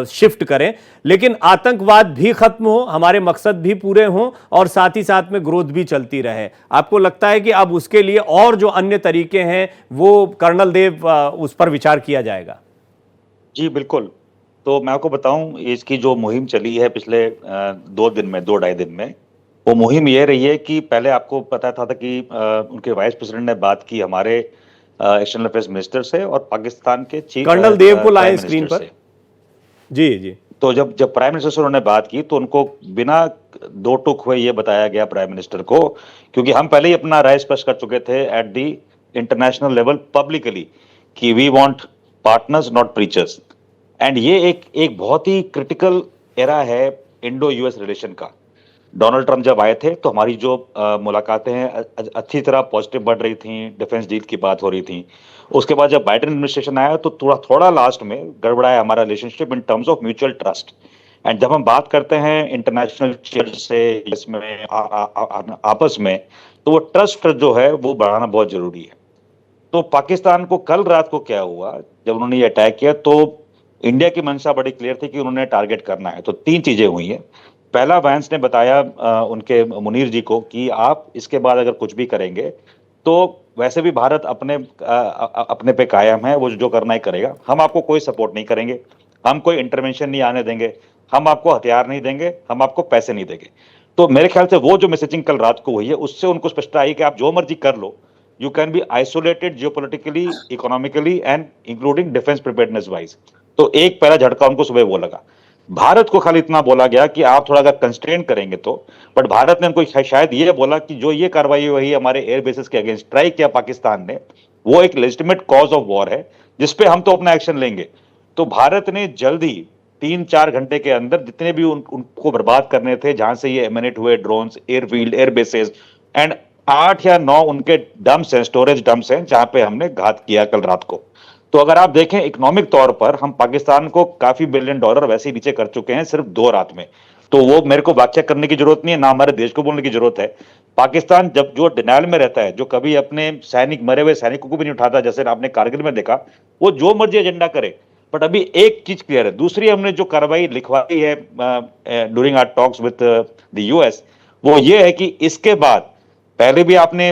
Speaker 1: शिफ्ट करें, लेकिन आतंकवाद भी खत्म हो, हमारे मकसद भी पूरे हों और साथ ही साथ में ग्रोथ भी चलती रहे। आपको लगता है कि अब उसके लिए और जो अन्य तरीके हैं वो कर्नल देव उस पर विचार किया जाएगा?
Speaker 5: जी बिल्कुल। तो मैं आपको बताऊं, इसकी जो मुहिम चली है पिछले 2-2.5 दिन में, वो मुहिम ये रही है कि पहले आपको पता था कि उनके वाइस प्रेसिडेंट ने बात की हमारे एक्सटर्नल अफेयर्स मिनिस्टर से और पाकिस्तान के चीफ
Speaker 1: कर्नल देव को लाए स्क्रीन पर। जी जी।
Speaker 5: तो जब प्राइम मिनिस्टर से उन्होंने बात की तो उनको बिना दो टूक हुए ये बताया गया प्राइम मिनिस्टर को, क्योंकि हम पहले ही अपना राय स्पष्ट कर चुके थे at the international level publicly कि we want partners not preachers. And ये एक बहुत ही क्रिटिकल एरा है इंडो यूएस रिलेशन का। डोनाल्ड ट्रंप जब आए थे तो हमारी जो मुलाकातें हैं अच्छी तरह पॉजिटिव बढ़ रही थी, डिफेंस डील की बात हो रही थी। उसके बाद जब बाइडेन एडमिनिस्ट्रेशन आया तो थोड़ा थोड़ा लास्ट में गड़बड़ाया हमारा relationship in terms of mutual trust. And जब हम बात करते हैं इंटरनेशनल चेयर से इसमें आपस में, तो वो ट्रस्ट जो है वो बढ़ाना बहुत जरूरी है। तो पाकिस्तान को कल रात को क्या हुआ, जब उन्होंने ये अटैक किया तो इंडिया की मंशा बड़ी क्लियर थी कि उन्होंने टारगेट करना है। तो 3 चीजें हुई हैं। पहला, वैंस ने बताया उनके मुनीर जी को कि आप इसके बाद अगर कुछ भी करेंगे तो वैसे भी भारत अपने पे कायम है, वो जो करना ही करेगा, हम आपको कोई सपोर्ट नहीं करेंगे, हम कोई इंटरवेंशन नहीं आने देंगे, हम आपको हथियार नहीं देंगे, हम आपको पैसे नहीं देंगे। तो मेरे ख्याल से वो जो मैसेजिंग कल रात को हुई है उससे उनको स्पष्टता आई कि आप जो मर्जी कर लो, you can be isolated geopolitically, economically and including defense preparedness wise। तो एक पहला झटका उनको सुबह वो लगा। भारत को खाली इतना बोला गया कि आप थोड़ा अगर कंस्ट्रेन करेंगे तो, बट भारत ने उनको शायद ये बोला कि जो ये कार्रवाई हुई हमारे एयर बेसिस के अगेंस्ट स्ट्राइक किया पाकिस्तान ने, वो एक लेजिटिमेट कॉज ऑफ वॉर है जिसपे हम तो अपना एक्शन लेंगे। तो भारत ने जल्दी 3-4 घंटे के अंदर जितने भी उनको बर्बाद करने थे, जहां से ये एमिनेट हुए drones, airfield, air bases, and 8 या 9 उनके डम्प्स हैं, स्टोरेज डम्प्स हैं, जहां पे हमने घात किया कल रात को। तो अगर आप देखें इकोनॉमिक तौर पर हम पाकिस्तान को काफी बिलियन डॉलर वैसे ही नीचे कर चुके हैं सिर्फ 2 रात में। तो वो मेरे को व्याख्या करने की जरूरत नहीं है, ना हमारे देश को बोलने की जरूरत है। पाकिस्तान जब जो डिनाइल में रहता है, जो कभी अपने मरे हुए सैनिकों को भी नहीं उठाता, जैसे आपने कारगिल में देखा, वो जो मर्जी एजेंडा करे। बट अभी एक चीज क्लियर है, दूसरी हमने जो कार्रवाई लिखवाई है during our talks with the US, वो ये है कि इसके बाद, पहले भी आपने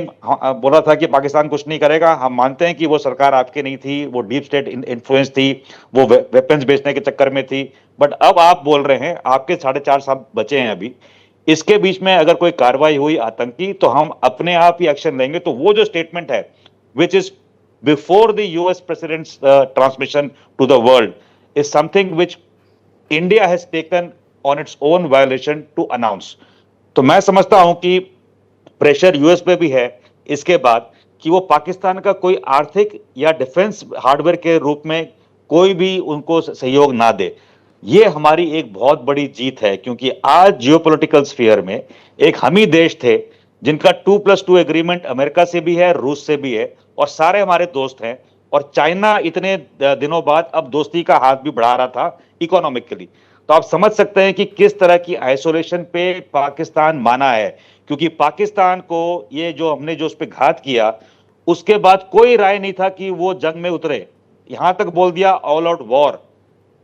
Speaker 5: बोला था कि पाकिस्तान कुछ नहीं करेगा, हम मानते हैं कि वो सरकार आपकी नहीं थी, वो डीप स्टेट इन्फ्लुएंस थी, वो वेपन्स बेचने के चक्कर में थी। बट अब आप बोल रहे हैं, आपके 4.5 साल बचे हैं अभी, इसके बीच में अगर कोई कार्रवाई हुई आतंकी तो हम अपने आप ही एक्शन लेंगे। तो वो जो स्टेटमेंट है which is before the US president's transmission to the world is something which India has taken on its own violation to announce. तो मैं समझता हूं कि प्रेशर यूएस पे भी है इसके बाद कि वो पाकिस्तान का कोई आर्थिक या डिफेंस हार्डवेयर के रूप में कोई भी उनको सहयोग ना दे। ये हमारी एक बहुत बड़ी जीत है, क्योंकि आज जियोपॉलिटिकल स्फीयर में एक हम ही देश थे जिनका 2+2 एग्रीमेंट अमेरिका से भी है, रूस से भी है, और सारे हमारे दोस्त हैं। और चाइना इतने दिनों बाद अब दोस्ती का हाथ भी बढ़ा रहा था इकोनॉमिकली। तो आप समझ सकते हैं कि किस तरह की आइसोलेशन पे पाकिस्तान माना है, क्योंकि पाकिस्तान को ये जो हमने जो उस पर घात किया, उसके बाद कोई राय नहीं था कि वो जंग में उतरे, यहां तक बोल दिया ऑल आउट वॉर।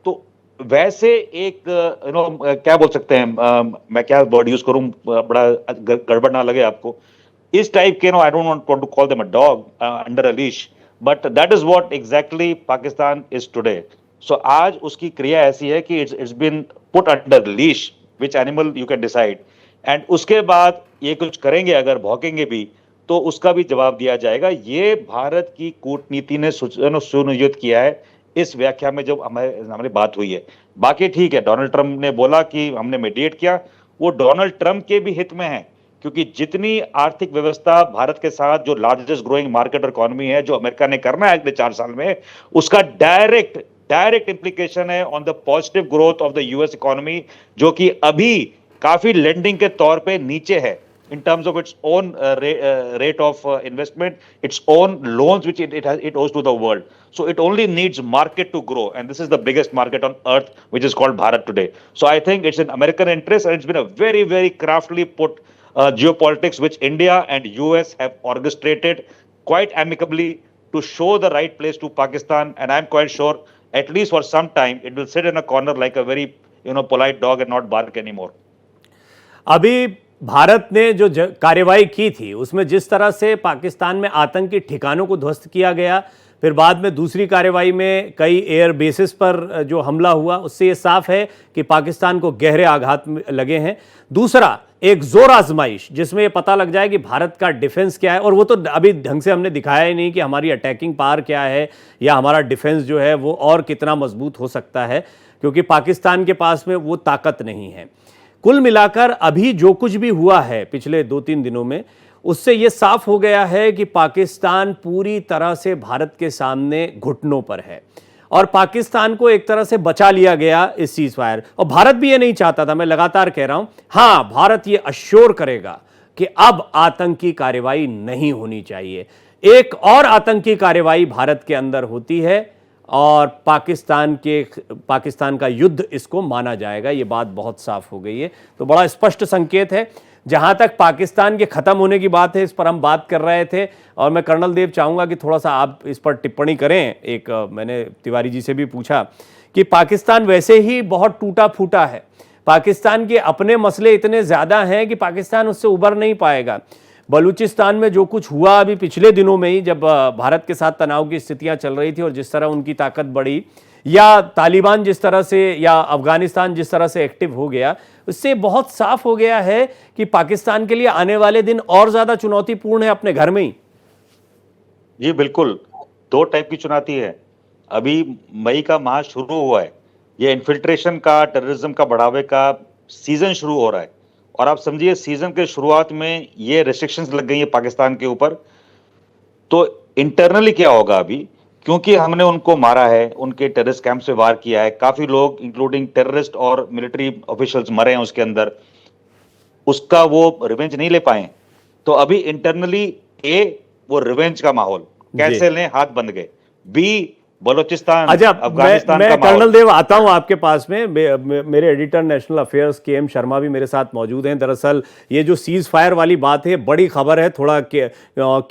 Speaker 5: तो वैसे एक क्या बोल सकते हैं, मैं क्या वर्ड यूज करूं, बड़ा गड़बड़ ना लगे आपको, इस टाइप के, I don't want to call them a dog under a leash, but that is what exactly Pakistan is today. So आज उसकी क्रिया ऐसी है कि it's been put under leash, which animal you can decide. And उसके बाद ये कुछ करेंगे, अगर भौंकेंगे भी, तो उसका भी जवाब दिया जाएगा। ये भारत की कूटनीति ने सुनियोजित किया है इस व्याख्या में जब हमारी बात हुई है। बाकी ठीक है, डोनाल्ड ट्रंप ने बोला कि हमने मीडिएट किया, वो डोनाल्ड ट्रंप के भी हित में है, क्योंकि जितनी आर्थिक व्यवस्था भारत के साथ जो लार्जेस्ट ग्रोइंग मार्केट और इकोनॉमी है, जो अमेरिका ने करना है अगले 4 साल में, उसका डायरेक्ट इंप्लीकेशन है on the positive growth of the US economy, जो कि अभी काफी लेंडिंग के तौर पे नीचे है in terms of its own rate of investment, its own loans which it owes to the world. So it only needs market to grow, and this is the biggest market on earth, which is called Bharat today. So I think it's in American interest, and it's been a very, very craftily put geopolitics which India and US have orchestrated quite amicably to show the right place to Pakistan. And I'm quite sure, at least for some time, it will sit in a corner like a very polite dog and not bark anymore.
Speaker 1: अभी भारत ने जो कार्रवाई की थी उसमें जिस तरह से पाकिस्तान में आतंकी ठिकानों को ध्वस्त किया गया, फिर बाद में दूसरी कार्रवाई में कई एयर बेसिस पर जो हमला हुआ, उससे ये साफ है कि पाकिस्तान को गहरे आघात लगे हैं। दूसरा, एक जोर आजमाइश जिसमें ये पता लग जाए कि भारत का डिफेंस क्या है, और वो तो अभी ढंग से हमने दिखाया ही नहीं कि हमारी अटैकिंग पावर क्या है या हमारा डिफेंस जो है वो और कितना मजबूत हो सकता है, क्योंकि पाकिस्तान के पास में वो ताकत नहीं है। कुल मिलाकर अभी जो कुछ भी हुआ है पिछले 2-3 दिनों में, उससे यह साफ हो गया है कि पाकिस्तान पूरी तरह से भारत के सामने घुटनों पर है। और पाकिस्तान को एक तरह से बचा लिया गया इस सीज फायर। और भारत भी ये नहीं चाहता था, मैं लगातार कह रहा हूं। हां, भारत ये अश्योर करेगा कि अब आतंकी कार्रवाई नहीं होनी चाहिए। एक और आतंकी कार्रवाई भारत के अंदर होती है और पाकिस्तान का युद्ध इसको माना जाएगा। ये बात बहुत साफ हो गई है। तो बड़ा स्पष्ट संकेत है। जहां तक पाकिस्तान के खत्म होने की बात है, इस पर हम बात कर रहे थे और मैं कर्नल देव चाहूंगा कि थोड़ा सा आप इस पर टिप्पणी करें। मैंने तिवारी जी से भी पूछा कि पाकिस्तान वैसे ही बहुत टूटा फूटा है, पाकिस्तान के अपने मसले इतने ज्यादा हैं कि पाकिस्तान उससे उबर नहीं पाएगा। बलूचिस्तान में जो कुछ हुआ अभी पिछले दिनों में ही, जब भारत के साथ तनाव की स्थितियां चल रही थी और जिस तरह उनकी ताकत बढ़ी, या तालिबान जिस तरह से, या अफगानिस्तान जिस तरह से एक्टिव हो गया, उससे बहुत साफ हो गया है कि पाकिस्तान के लिए आने वाले दिन और ज्यादा चुनौतीपूर्ण है अपने घर में ही।
Speaker 5: जी बिल्कुल, दो टाइप की चुनौती है। अभी मई का माह शुरू हुआ है, ये इन्फिल्ट्रेशन का, टेररिज्म का बढ़ावे का सीजन शुरू हो रहा है। और आप समझिए सीजन के शुरुआत में ये रेस्ट्रिक्शंस लग गई है पाकिस्तान के ऊपर, तो इंटरनली क्या होगा अभी, क्योंकि हमने उनको मारा है, उनके टेररिस्ट कैंप से वार किया है, काफी लोग इंक्लूडिंग टेररिस्ट और मिलिट्री ऑफिशियल्स मरे हैं उसके अंदर, उसका वो रिवेंज नहीं ले पाए। तो अभी इंटरनली वो रिवेंज का माहौल कैसे लें, हाथ बंद गए। बी, बलोचिस्तान, अफगानिस्तान का माहौल।
Speaker 1: कर्नल देव आता हूं आपके पास में। मेरे editor national affairs KM Sharma भी मेरे साथ मौजूद हैं। दरअसल ये जो सीज फायर वाली बात है, बड़ी खबर है। थोड़ा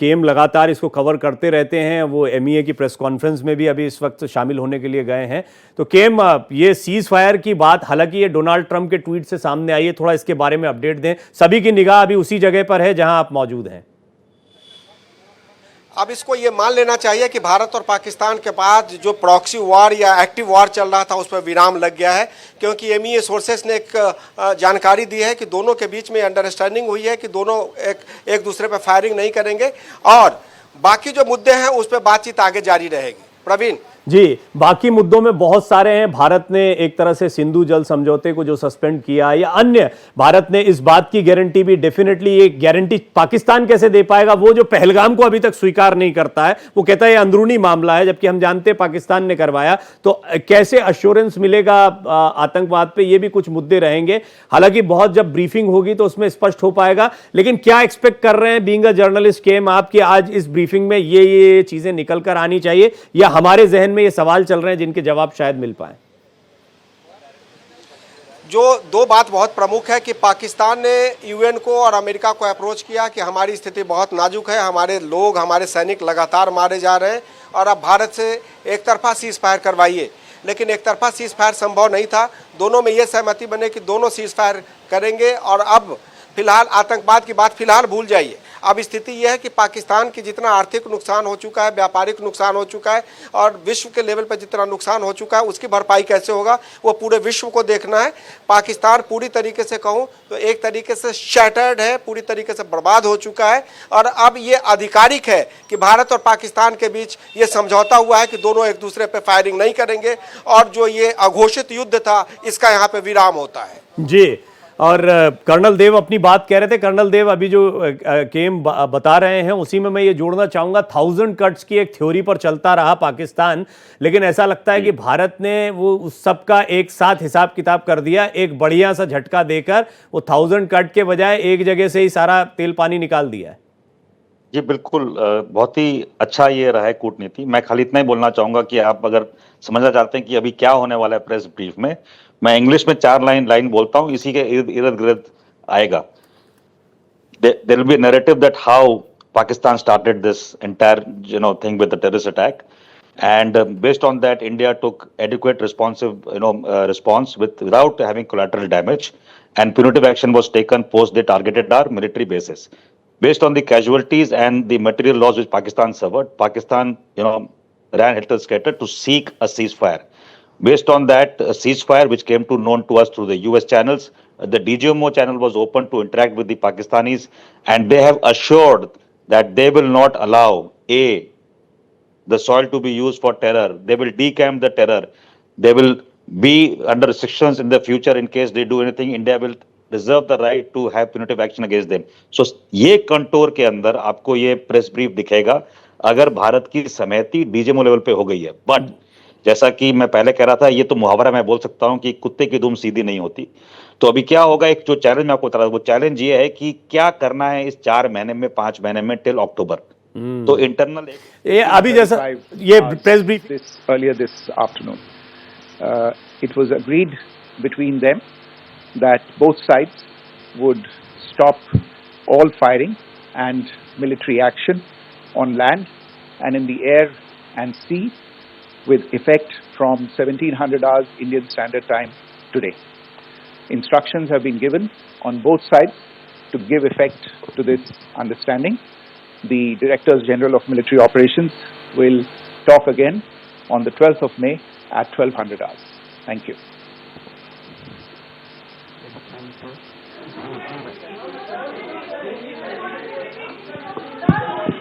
Speaker 1: KM लगातार इसको कवर करते रहते हैं। वो MEA की प्रेस कॉन्फ्रेंस में भी अभी इस वक्त शामिल होने के लिए गए हैं। तो KM, ये सीज फायर की बात, हालांकि ये डोनाल्ड ट्रंप के ट्वीट से सामने आई है, थोड़ा इसके बारे में अपडेट दें। सभी की निगाह अभी उसी जगह पर है जहां आप मौजूद हैं।
Speaker 7: अब इसको ये मान लेना चाहिए कि भारत और पाकिस्तान के पास जो प्रॉक्सी वार या एक्टिव वार चल रहा था उस पर विराम लग गया है, क्योंकि MEA सोर्सेस ने एक जानकारी दी है कि दोनों के बीच में अंडरस्टैंडिंग हुई है कि दोनों एक दूसरे पर फायरिंग नहीं करेंगे और बाकी जो मुद्दे हैं उस पर बातचीत आगे जारी रहेगी। प्रवीण
Speaker 1: जी, बाकी मुद्दों में बहुत सारे हैं। भारत ने एक तरह से सिंधु जल समझौते को जो सस्पेंड किया, या अन्य, भारत ने इस बात की गारंटी भी, डेफिनेटली ये गारंटी पाकिस्तान कैसे दे पाएगा, वो जो पहलगाम को अभी तक स्वीकार नहीं करता है, वो कहता है ये अंदरूनी मामला है, जबकि हम जानते हैं पाकिस्तान ने करवाया। तो कैसे अश्योरेंस मिलेगा आतंकवाद पे, ये भी कुछ मुद्दे रहेंगे। हालांकि बहुत जब ब्रीफिंग होगी तो उसमें स्पष्ट हो पाएगा। लेकिन क्या एक्सपेक्ट कर रहे हैं बीइंग अ जर्नलिस्ट KM आप, कि आज इस ब्रीफिंग में ये चीजें निकल कर आनी चाहिए, या हमारे जहन में ये सवाल चल रहे हैं जिनके जवाब शायद मिल पाए?
Speaker 7: जो दो बात बहुत प्रमुख है कि पाकिस्तान ने UN को और अमेरिका को अप्रोच किया कि हमारी स्थिति बहुत नाजुक है, हमारे लोग, हमारे सैनिक लगातार मारे जा रहे हैं और अब भारत से एक तरफा सीज फायर करवाइए। लेकिन एक तरफा सीज फायर संभव नहीं था। दोनों में ये सहमति बने कि दोनों सीज फायर करेंगे और अब फिलहाल आतंकवाद की बात फिलहाल भूल जाइए। अब स्थिति यह है कि पाकिस्तान की जितना आर्थिक नुकसान हो चुका है, व्यापारिक नुकसान हो चुका है और विश्व के लेवल पर जितना नुकसान हो चुका है, उसकी भरपाई कैसे होगा वो पूरे विश्व को देखना है। पाकिस्तान पूरी तरीके से कहूँ तो एक तरीके से शैटर्ड है, पूरी तरीके से बर्बाद हो चुका है और अब ये आधिकारिक है कि भारत और पाकिस्तान के बीच ये समझौता हुआ है कि दोनों एक दूसरे पर फायरिंग नहीं करेंगे और जो ये अघोषित युद्ध था इसका यहाँ पे विराम होता है।
Speaker 1: जी, और कर्नल देव अपनी बात कह रहे थे। कर्नल देव, अभी जो KM बता रहे हैं उसी में मैं ये जोड़ना चाहूंगा, 1000 कट्स की एक थ्योरी पर चलता रहा पाकिस्तान, लेकिन ऐसा लगता है कि भारत ने वो उस सब का एक साथ हिसाब किताब कर दिया, एक बढ़िया सा झटका देकर वो 1000 कट के बजाय एक जगह से ही सारा तेल पानी निकाल दिया है।
Speaker 5: जी बिल्कुल, बहुत ही अच्छा ये रहा है कूटनीति। मैं खाली इतना ही बोलना चाहूंगा कि आप अगर समझना चाहते हैं कि अभी क्या होने वाला है प्रेस ब्रीफ में, मैं इंग्लिश में 4 लाइन बोलता हूं, इसी के इर्द गिर्द आएगा। There will be a narrative that how Pakistan started this entire thing with the terrorist attack, and based on that India took adequate response without having collateral damage, and punitive action was taken post they targeted our military bases. Based on the casualties and the material loss which Pakistan suffered, Pakistan ran helter-skelter to seek a ceasefire. Based on that ceasefire, which came to known to us through the US channels, the DGMO channel was open to interact with the Pakistanis, and they have assured that they will not allow the soil to be used for terror. They will decamp the terror. They will be under restrictions in the future in case they do anything. India will reserve the right to have punitive action against them. So ये contour के अंदर आपको ये press brief दिखेगा अगर भारत की सहमति DGMO level पे हो गई है। बट जैसा कि मैं पहले कह रहा था, ये तो मुहावरा मैं बोल सकता हूँ कि कुत्ते की दुम सीधी नहीं होती। तो अभी क्या होगा, एक जो चैलेंज मैं आपको बता रहा हूँ, वो चैलेंज ये है कि क्या करना है इस 4 महीने में, 5 महीने में, टिल अक्टूबर। तो इंटरनल
Speaker 1: ये अभी जैसा ये press brief
Speaker 8: earlier this afternoon. It was agreed between them that both sides would stop all firing and military action on land and in the air and sea with effect from 1700 hours Indian Standard Time today. Instructions have been given on both sides to give effect to this understanding. The Directors General of Military Operations will talk again on the 12th of May at 1200 hours. Thank you.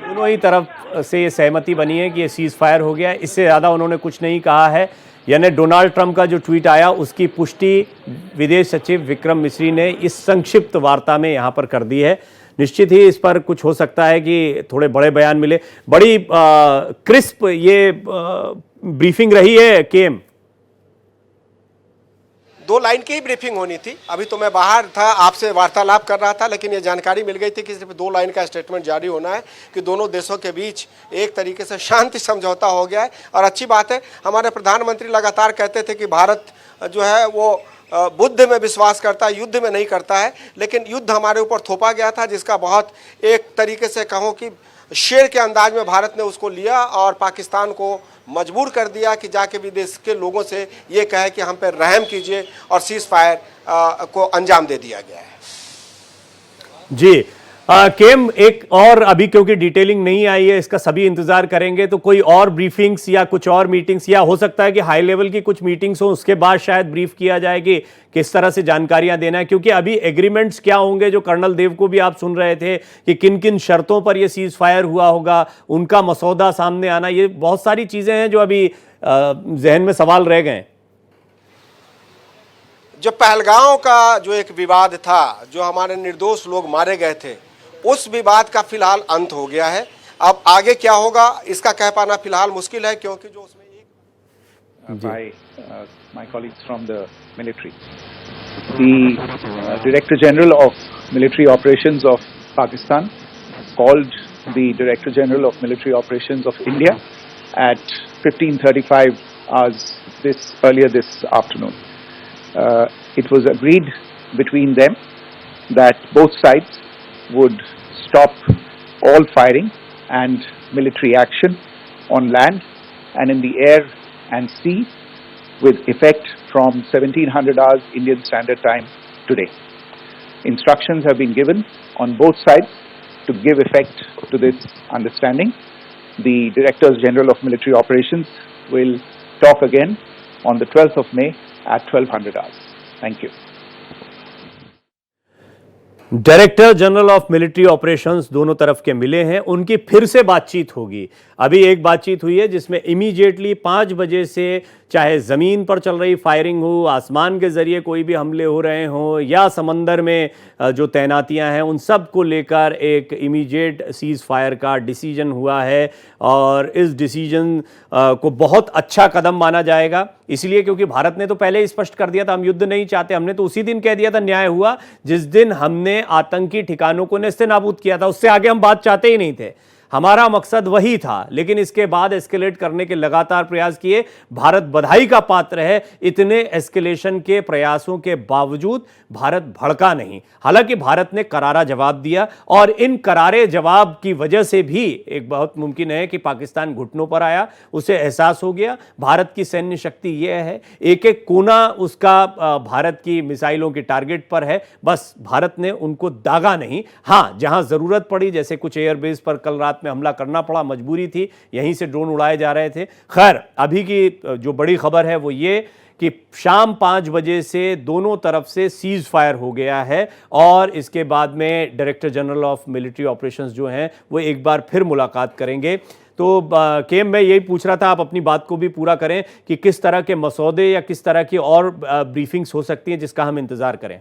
Speaker 1: दोनों ही तरफ से ये सहमति बनी है कि ये cease fire हो गया है। इससे ज़्यादा उन्होंने कुछ नहीं कहा है। यानी डोनाल्ड ट्रंप का जो ट्वीट आया उसकी पुष्टि विदेश सचिव विक्रम मिस्री ने इस संक्षिप्त वार्ता में यहाँ पर कर दी है। निश्चित ही इस पर कुछ हो सकता है कि थोड़े बड़े बयान मिले। बड़ी क्रिस्प ये ब्रीफिंग रही है केम।
Speaker 7: 2 लाइन की ही ब्रीफिंग होनी थी। अभी तो मैं बाहर था, आपसे वार्तालाप कर रहा था, लेकिन ये जानकारी मिल गई थी कि सिर्फ 2 लाइन का स्टेटमेंट जारी होना है कि दोनों देशों के बीच एक तरीके से शांति समझौता हो गया है। और अच्छी बात है, हमारे प्रधानमंत्री लगातार कहते थे कि भारत जो है वो बुद्ध में विश्वास करता है, युद्ध में नहीं करता है। लेकिन युद्ध हमारे ऊपर थोपा गया था, जिसका बहुत एक तरीके से कहूँ कि शेर के अंदाज में भारत ने उसको लिया और पाकिस्तान को मजबूर कर दिया कि जाके विदेश के लोगों से ये कहे कि हम पर रहम कीजिए, और सीज फायर को अंजाम दे दिया गया है।
Speaker 1: जी केम, एक और अभी क्योंकि डिटेलिंग नहीं आई है, इसका सभी इंतजार करेंगे, तो कोई और ब्रीफिंग्स या कुछ और मीटिंग्स, या हो सकता है कि हाई लेवल की कुछ मीटिंग्स हो, उसके बाद शायद ब्रीफ किया जाए कि किस तरह से जानकारियां देना है। क्योंकि अभी एग्रीमेंट्स क्या होंगे, जो कर्नल देव को भी आप सुन रहे थे कि किन किन शर्तों पर यह सीज फायर हुआ होगा, उनका मसौदा सामने आना, ये बहुत सारी चीजें हैं जो अभी जहन में सवाल रह गए।
Speaker 7: जो पहलगांव का जो एक विवाद था, जो हमारे निर्दोष लोग मारे गए थे, उस विवाद का फिलहाल अंत हो गया है। अब आगे क्या होगा इसका कह पाना फिलहाल मुश्किल है, क्योंकि जो उसमें
Speaker 8: by my colleagues from the military. The Director General of Military Operations of Pakistan called the Director General of Military Operations of India at 15:35 hours earlier this afternoon. It was agreed between them that both sides would stop all firing and military action on land and in the air and sea with effect from 1700 hours Indian Standard Time today. Instructions have been given on both sides to give effect to this understanding. The Directors General of Military Operations will talk again on the 12th of May at 1200 hours. Thank you.
Speaker 1: Director general of military operations दोनों तरफ के मिले हैं, उनकी फिर से बातचीत होगी। अभी एक बातचीत हुई है जिसमें इमीडिएटली 5 बजे से चाहे ज़मीन पर चल रही फायरिंग हो, आसमान के ज़रिए कोई भी हमले हो रहे हों, या समंदर में जो तैनातियां हैं, उन सब को लेकर एक इमीडिएट सीज़ फायर का डिसीजन हुआ है। और इस डिसीजन को बहुत अच्छा कदम माना जाएगा, इसलिए क्योंकि भारत ने तो पहले ही स्पष्ट कर दिया था हम युद्ध नहीं चाहते। हमने तो उसी दिन कह दिया था, न्याय हुआ जिस दिन हमने आतंकी ठिकानों को नेस्तनाबूद किया था। उससे आगे हम बात चाहते ही नहीं थे, हमारा मकसद वही था। लेकिन इसके बाद एस्केलेट करने के लगातार प्रयास किए। भारत बधाई का पात्र है, इतने एस्केलेशन के प्रयासों के बावजूद भारत भड़का नहीं। हालांकि भारत ने करारा जवाब दिया, और इन करारे जवाब की वजह से भी एक बहुत मुमकिन है कि पाकिस्तान घुटनों पर आया। उसे एहसास हो गया भारत की सैन्य शक्ति यह है, एक एक कोना उसका भारत की मिसाइलों के टारगेट पर है, बस भारत ने उनको दागा नहीं। हाँ, जहां जरूरत पड़ी, जैसे कुछ एयरबेस पर कल रात में हमला करना पड़ा, मजबूरी थी, यहीं से ड्रोन उड़ाए जा रहे थे। खैर, अभी की जो बड़ी खबर है वो ये कि शाम 5 बजे से दोनों तरफ से सीज फायर हो गया है, और इसके बाद में director general of military operations जो हैं वो एक बार फिर मुलाकात करेंगे। तो केम, मैं यही पूछ रहा था, आप अपनी बात को भी पूरा करें कि किस तरह के मसौदे या किस तरह की और ब्रीफिंग्स हो सकती हैं जिसका हम इंतजार करें।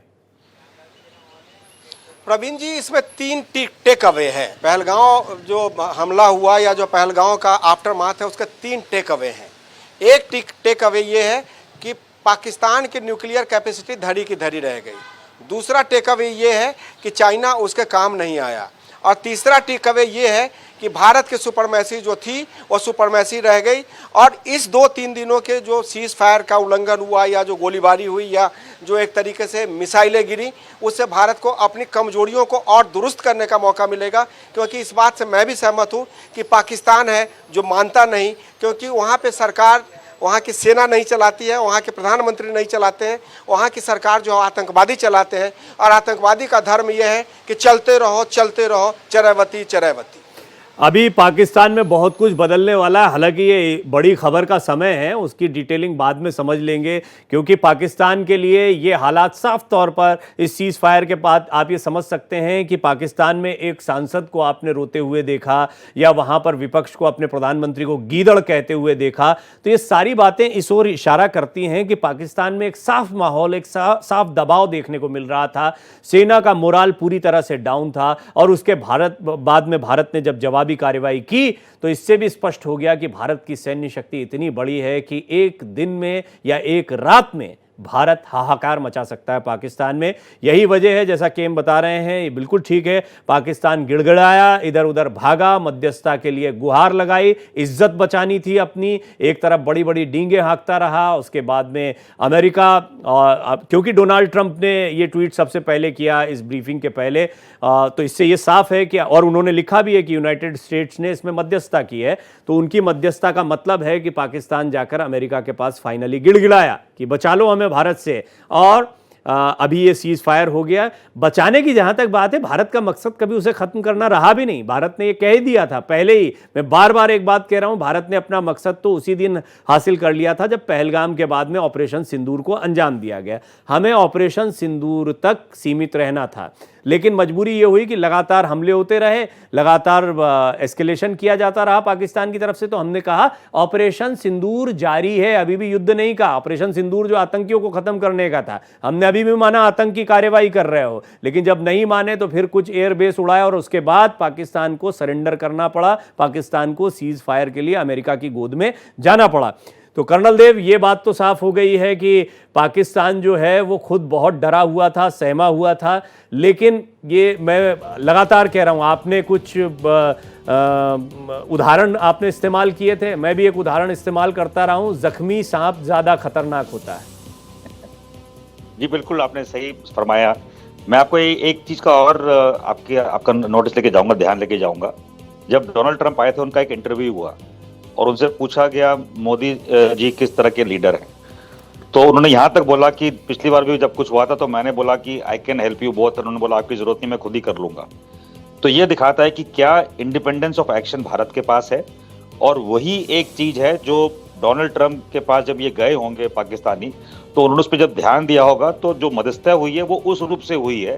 Speaker 7: प्रवीण जी, इसमें 3 टेक अवे है। पहलगांव जो हमला हुआ या जो पहलगांव का आफ्टर माथ है, उसके 3 टेक अवे हैं। एक टेक अवे ये है कि पाकिस्तान की न्यूक्लियर कैपेसिटी धरी की धरी रह गई। दूसरा टेक अवे ये है कि चाइना उसके काम नहीं आया। और तीसरा टेक अवे ये है कि भारत की सुपरमेसी जो थी वो सुपरमेसी रह गई। और इस 2-3 दिनों के जो सीज फायर का उल्लंघन हुआ या जो गोलीबारी हुई या जो एक तरीके से मिसाइलें गिरी, उससे भारत को अपनी कमजोरियों को और दुरुस्त करने का मौका मिलेगा। क्योंकि इस बात से मैं भी सहमत हूँ कि पाकिस्तान है जो मानता नहीं, क्योंकि वहाँ पे सरकार, वहाँ की सेना नहीं चलाती है, वहाँ के प्रधानमंत्री नहीं चलाते हैं, वहाँ की सरकार जो आतंकवादी चलाते हैं। और आतंकवादी का धर्म यह है कि चलते रहो चरैवती चरैवती।
Speaker 1: अभी पाकिस्तान में बहुत कुछ बदलने वाला है। हालांकि ये बड़ी खबर का समय है, उसकी डिटेलिंग बाद में समझ लेंगे, क्योंकि पाकिस्तान के लिए ये हालात साफ तौर पर इस सीज फायर के बाद आप ये समझ सकते हैं कि पाकिस्तान में एक सांसद को आपने रोते हुए देखा या वहाँ पर विपक्ष को अपने प्रधानमंत्री को गीदड़ कहते हुए देखा, तो ये सारी बातें इस ओर इशारा करती हैं कि पाकिस्तान में एक साफ माहौल, एक साफ दबाव देखने को मिल रहा था। सेना का मोराल पूरी तरह से डाउन था और उसके बाद में भारत ने जब जवाबी कार्रवाई की तो इससे भी स्पष्ट हो गया कि भारत की सैन्य शक्ति इतनी बड़ी है कि एक दिन में या एक रात में भारत हाहाकार मचा सकता है पाकिस्तान में। यही वजह है, जैसा केम बता रहे हैं, ये बिल्कुल ठीक है। पाकिस्तान गिड़गिड़ाया, इधर उधर भागा, मध्यस्थता के लिए गुहार लगाई, इज्जत बचानी थी अपनी, एक तरफ बड़ी बड़ी डींगे हाँकता रहा। उसके बाद में अमेरिका, क्योंकि डोनाल्ड ट्रंप ने ये ट्वीट सबसे पहले किया इस ब्रीफिंग के पहले, तो इससे ये साफ है कि, और उन्होंने लिखा भी है कि यूनाइटेड स्टेट्स ने इसमें मध्यस्थता की है, तो उनकी मध्यस्थता का मतलब है कि पाकिस्तान जाकर अमेरिका के पास फाइनली गिड़गिड़ाया कि बचा लो हमें भारत से। और अभी ये सीज फायर हो गया। बचाने की जहां तक बात है, भारत का मकसद कभी उसे खत्म करना रहा भी नहीं। भारत ने ये कह ही दिया था पहले ही। मैं बार बार एक बात कह रहा हूं, भारत ने अपना मकसद तो उसी दिन हासिल कर लिया था जब पहलगाम के बाद में ऑपरेशन सिंदूर को अंजाम दिया गया। हमें ऑपरेशन सिंदूर तक सीमित रहना था, लेकिन मजबूरी ये हुई कि लगातार हमले होते रहे, लगातार एस्केलेशन किया जाता रहा पाकिस्तान की तरफ से। तो हमने कहा ऑपरेशन सिंदूर जारी है, अभी भी युद्ध नहीं कहा। ऑपरेशन सिंदूर जो आतंकियों को खत्म करने का था, हमने अभी भी माना आतंकी कार्रवाई कर रहे हो, लेकिन जब नहीं माने तो फिर कुछ एयरबेस उड़ाया और उसके बाद पाकिस्तान को सरेंडर करना पड़ा, पाकिस्तान को सीज फायर के लिए अमेरिका की गोद में जाना पड़ा। तो कर्नल देव, ये बात तो साफ हो गई है कि पाकिस्तान जो है वो खुद बहुत डरा हुआ था, सहमा हुआ था। लेकिन ये मैं लगातार कह रहा हूँ, आपने कुछ उदाहरण आपने इस्तेमाल किए थे, मैं भी एक उदाहरण इस्तेमाल करता रहा हूँ, जख्मी सांप ज़्यादा खतरनाक होता है।
Speaker 5: जी बिल्कुल, आपने सही फरमाया। मैं आपको एक चीज़ का और आपका नोटिस लेके जाऊँगा, ध्यान लेके जाऊँगा। जब डोनाल्ड ट्रंप आए थे, उनका एक इंटरव्यू हुआ और उनसे पूछा गया मोदी जी किस तरह के लीडर हैं, तो उन्होंने यहाँ तक बोला कि पिछली बार भी जब कुछ हुआ था तो मैंने बोला कि I can help you both, उन्होंने बोला आपकी जरूरत नहीं, मैं खुद ही कर लूंगा। तो ये दिखाता है कि क्या इंडिपेंडेंस ऑफ एक्शन भारत के पास है। और वही एक चीज है जो डोनाल्ड ट्रंप के पास जब ये गए होंगे पाकिस्तानी, तो उन्होंने उस पर जब ध्यान दिया होगा, तो जो मध्यस्थता हुई है वो उस रूप से हुई है